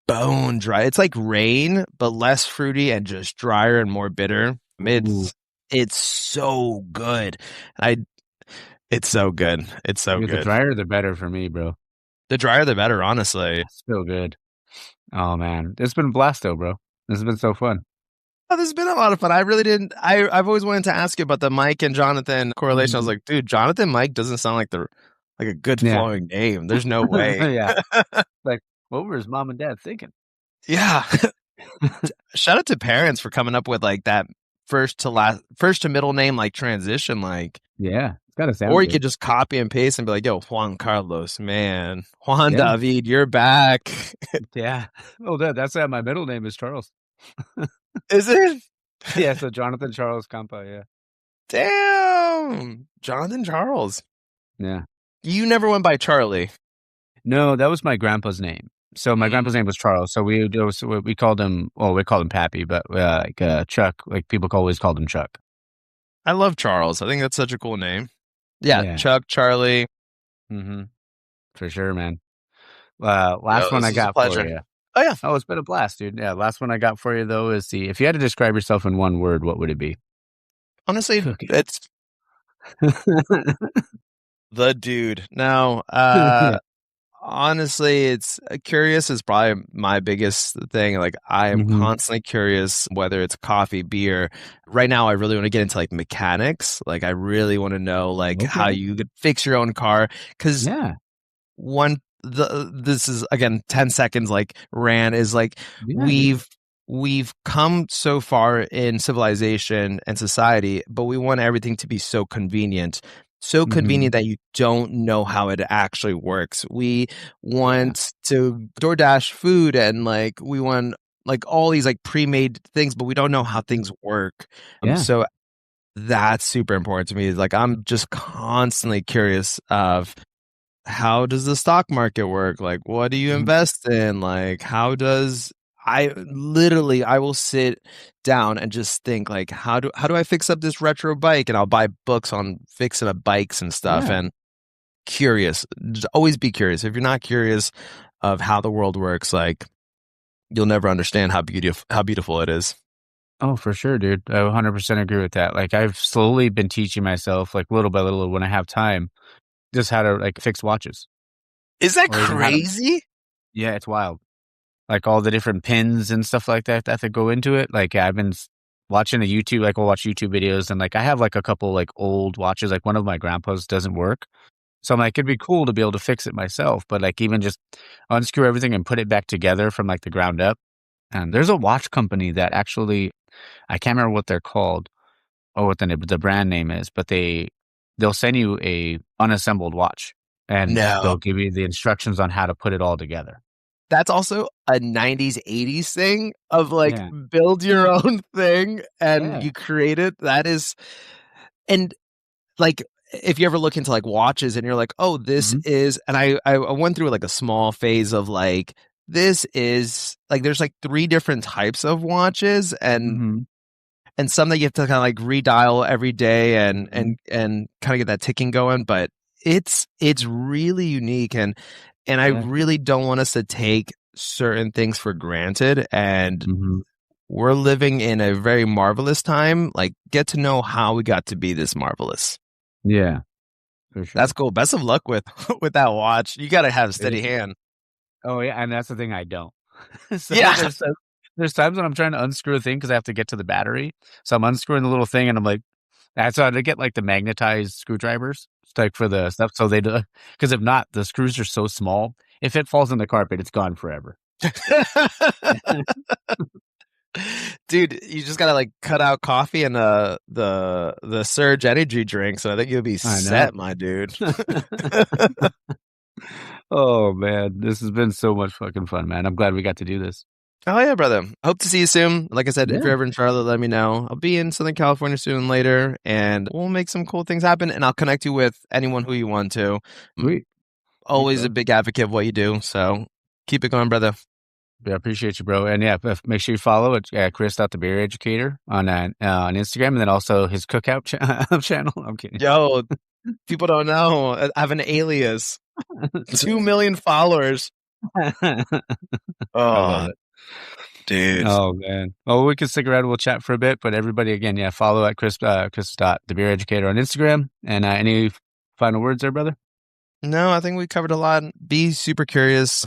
bone dry. It's like rain, but less fruity and just drier and more bitter. Ooh, It's so good. I It's so good. It's so dude, the good. drier the better for me, bro. The drier the better, honestly. It's so good. Oh man, it's been a blast though, bro. This has been so fun. Oh, this has been a lot of fun. I really didn't. I've always wanted to ask you about the Mike and Jonathan correlation. I was Mhm. like, dude, Jonathan Mike doesn't sound like a good Yeah, flowing name. There's no way. yeah. Like, what were his mom and dad thinking? Yeah. Shout out to parents for coming up with like that first to middle name like transition, like, Yeah, it's gotta or sound you good. could just copy and paste and be like, yo, Juan Carlos, man, Juan Yeah, David, you're back. yeah. Oh, that's my middle name is Charles. Is it? Yeah, so Jonathan Charles Campa. Yeah, Damn, Jonathan Charles. yeah. You never went by Charlie. No, that was my grandpa's name. So my grandpa's name was Charles. So we called him. Well, we called him Pappy, but Chuck. Like people always called him Chuck. I love Charles. I think that's such a cool name. Yeah, Yeah. Chuck, Charlie. Mm-hmm. For sure, man. Yo, Last one this I is a got for pleasure. you. Oh yeah, Oh, it's been a blast, dude. Yeah, last one I got for you though is if you had to describe yourself in one word, what would it be? honestly, Cooking. it's the dude. Now, Yeah. honestly, it's curious is probably my biggest thing. Like, I am Hmm. constantly curious whether it's coffee, beer. Right now, I really want to get into like mechanics. Like, I really want to know like how Okay. you could fix your own car because Yeah. this is again 10 seconds like ran is like Yeah, dude. we've come so far in civilization and society, but we want everything to be so Hmm. convenient that you don't know how it actually works. We Yeah. want to DoorDash food and like we want like all these like pre-made things, but we don't know how things work. Yeah. So that's super important to me. Like I'm just constantly curious of how does the stock market work? Like, what do you Mhm. invest in? Like, I will sit down and just think like, how do I fix up this retro bike? And I'll buy books on fixing up bikes and stuff. Yeah. And curious, just always be curious. If you're not curious of how the world works, like, you'll never understand how beautiful it is. Oh, for sure, dude. I 100% agree with that. Like I've slowly been teaching myself, like little by little, when I have time, just how to like fix watches Is that or even how to. crazy? Yeah, it's wild. Like all the different pins and stuff like that go into it. Like I've been watching a YouTube, like I'll watch YouTube videos and like I have like a couple like old watches, like one of my grandpa's doesn't work. So I'm like, it'd be cool to be able to fix it myself, but like even just unscrew everything and put it back together from like the ground up. And there's a watch company that actually, I can't remember what they're called or what the brand name is, but they'll send you a unassembled watch and No. they'll give you the instructions on how to put it all together. That's also a 90s 80s thing of like Yeah. build your own thing and Yeah. you create it. That is, and like if you ever look into like watches and you're like, oh, this Mhm. is, and I went through like a small phase of like, this is like, there's like three different types of watches Mhm. and some that you have to kind of like redial every day and Mhm. kind of get that ticking going, but it's really unique and I Yeah. really don't want us to take certain things for granted and Mhm. we're living in a very marvelous time. Like get to know how we got to be this marvelous. Yeah, for That's sure. cool. Best of luck with with that watch. You got to have a steady Thank you. hand. Oh, yeah, and that's the thing I don't. So Yeah. there's There's times when I'm trying to unscrew a thing because I have to get to the battery. So I'm unscrewing the little thing and I'm like, that's why I get like the magnetized screwdrivers, like for the stuff. So they do, because if not, the screws are so small. If it falls in the carpet, it's gone forever. Dude, you just gotta like cut out coffee and the Surge energy drinks, and I think you'll be set, my dude. Oh man, this has been so much fucking fun, man. I'm glad we got to do this. Oh yeah, brother. Hope to see you soon. Like I said, if Yeah. you're ever in Charlotte, let me know. I'll be in Southern California soon later, and we'll make some cool things happen. And I'll connect you with anyone who you want to. Sweet. Always a big advocate of what you do. So keep it going, brother. Yeah, I appreciate you, bro. And yeah, make sure you follow it, Chris.thebeereducator on Instagram, and then also his cookout channel. I'm kidding. Yo, people don't know. I have an alias. 2 million followers. I love it. Dude. Oh man. Oh, we can stick around. We'll chat for a bit. But everybody, again, yeah, follow at Chris.thebeereducator on Instagram. And any final words there, brother? No, I think we covered a lot. Be super curious.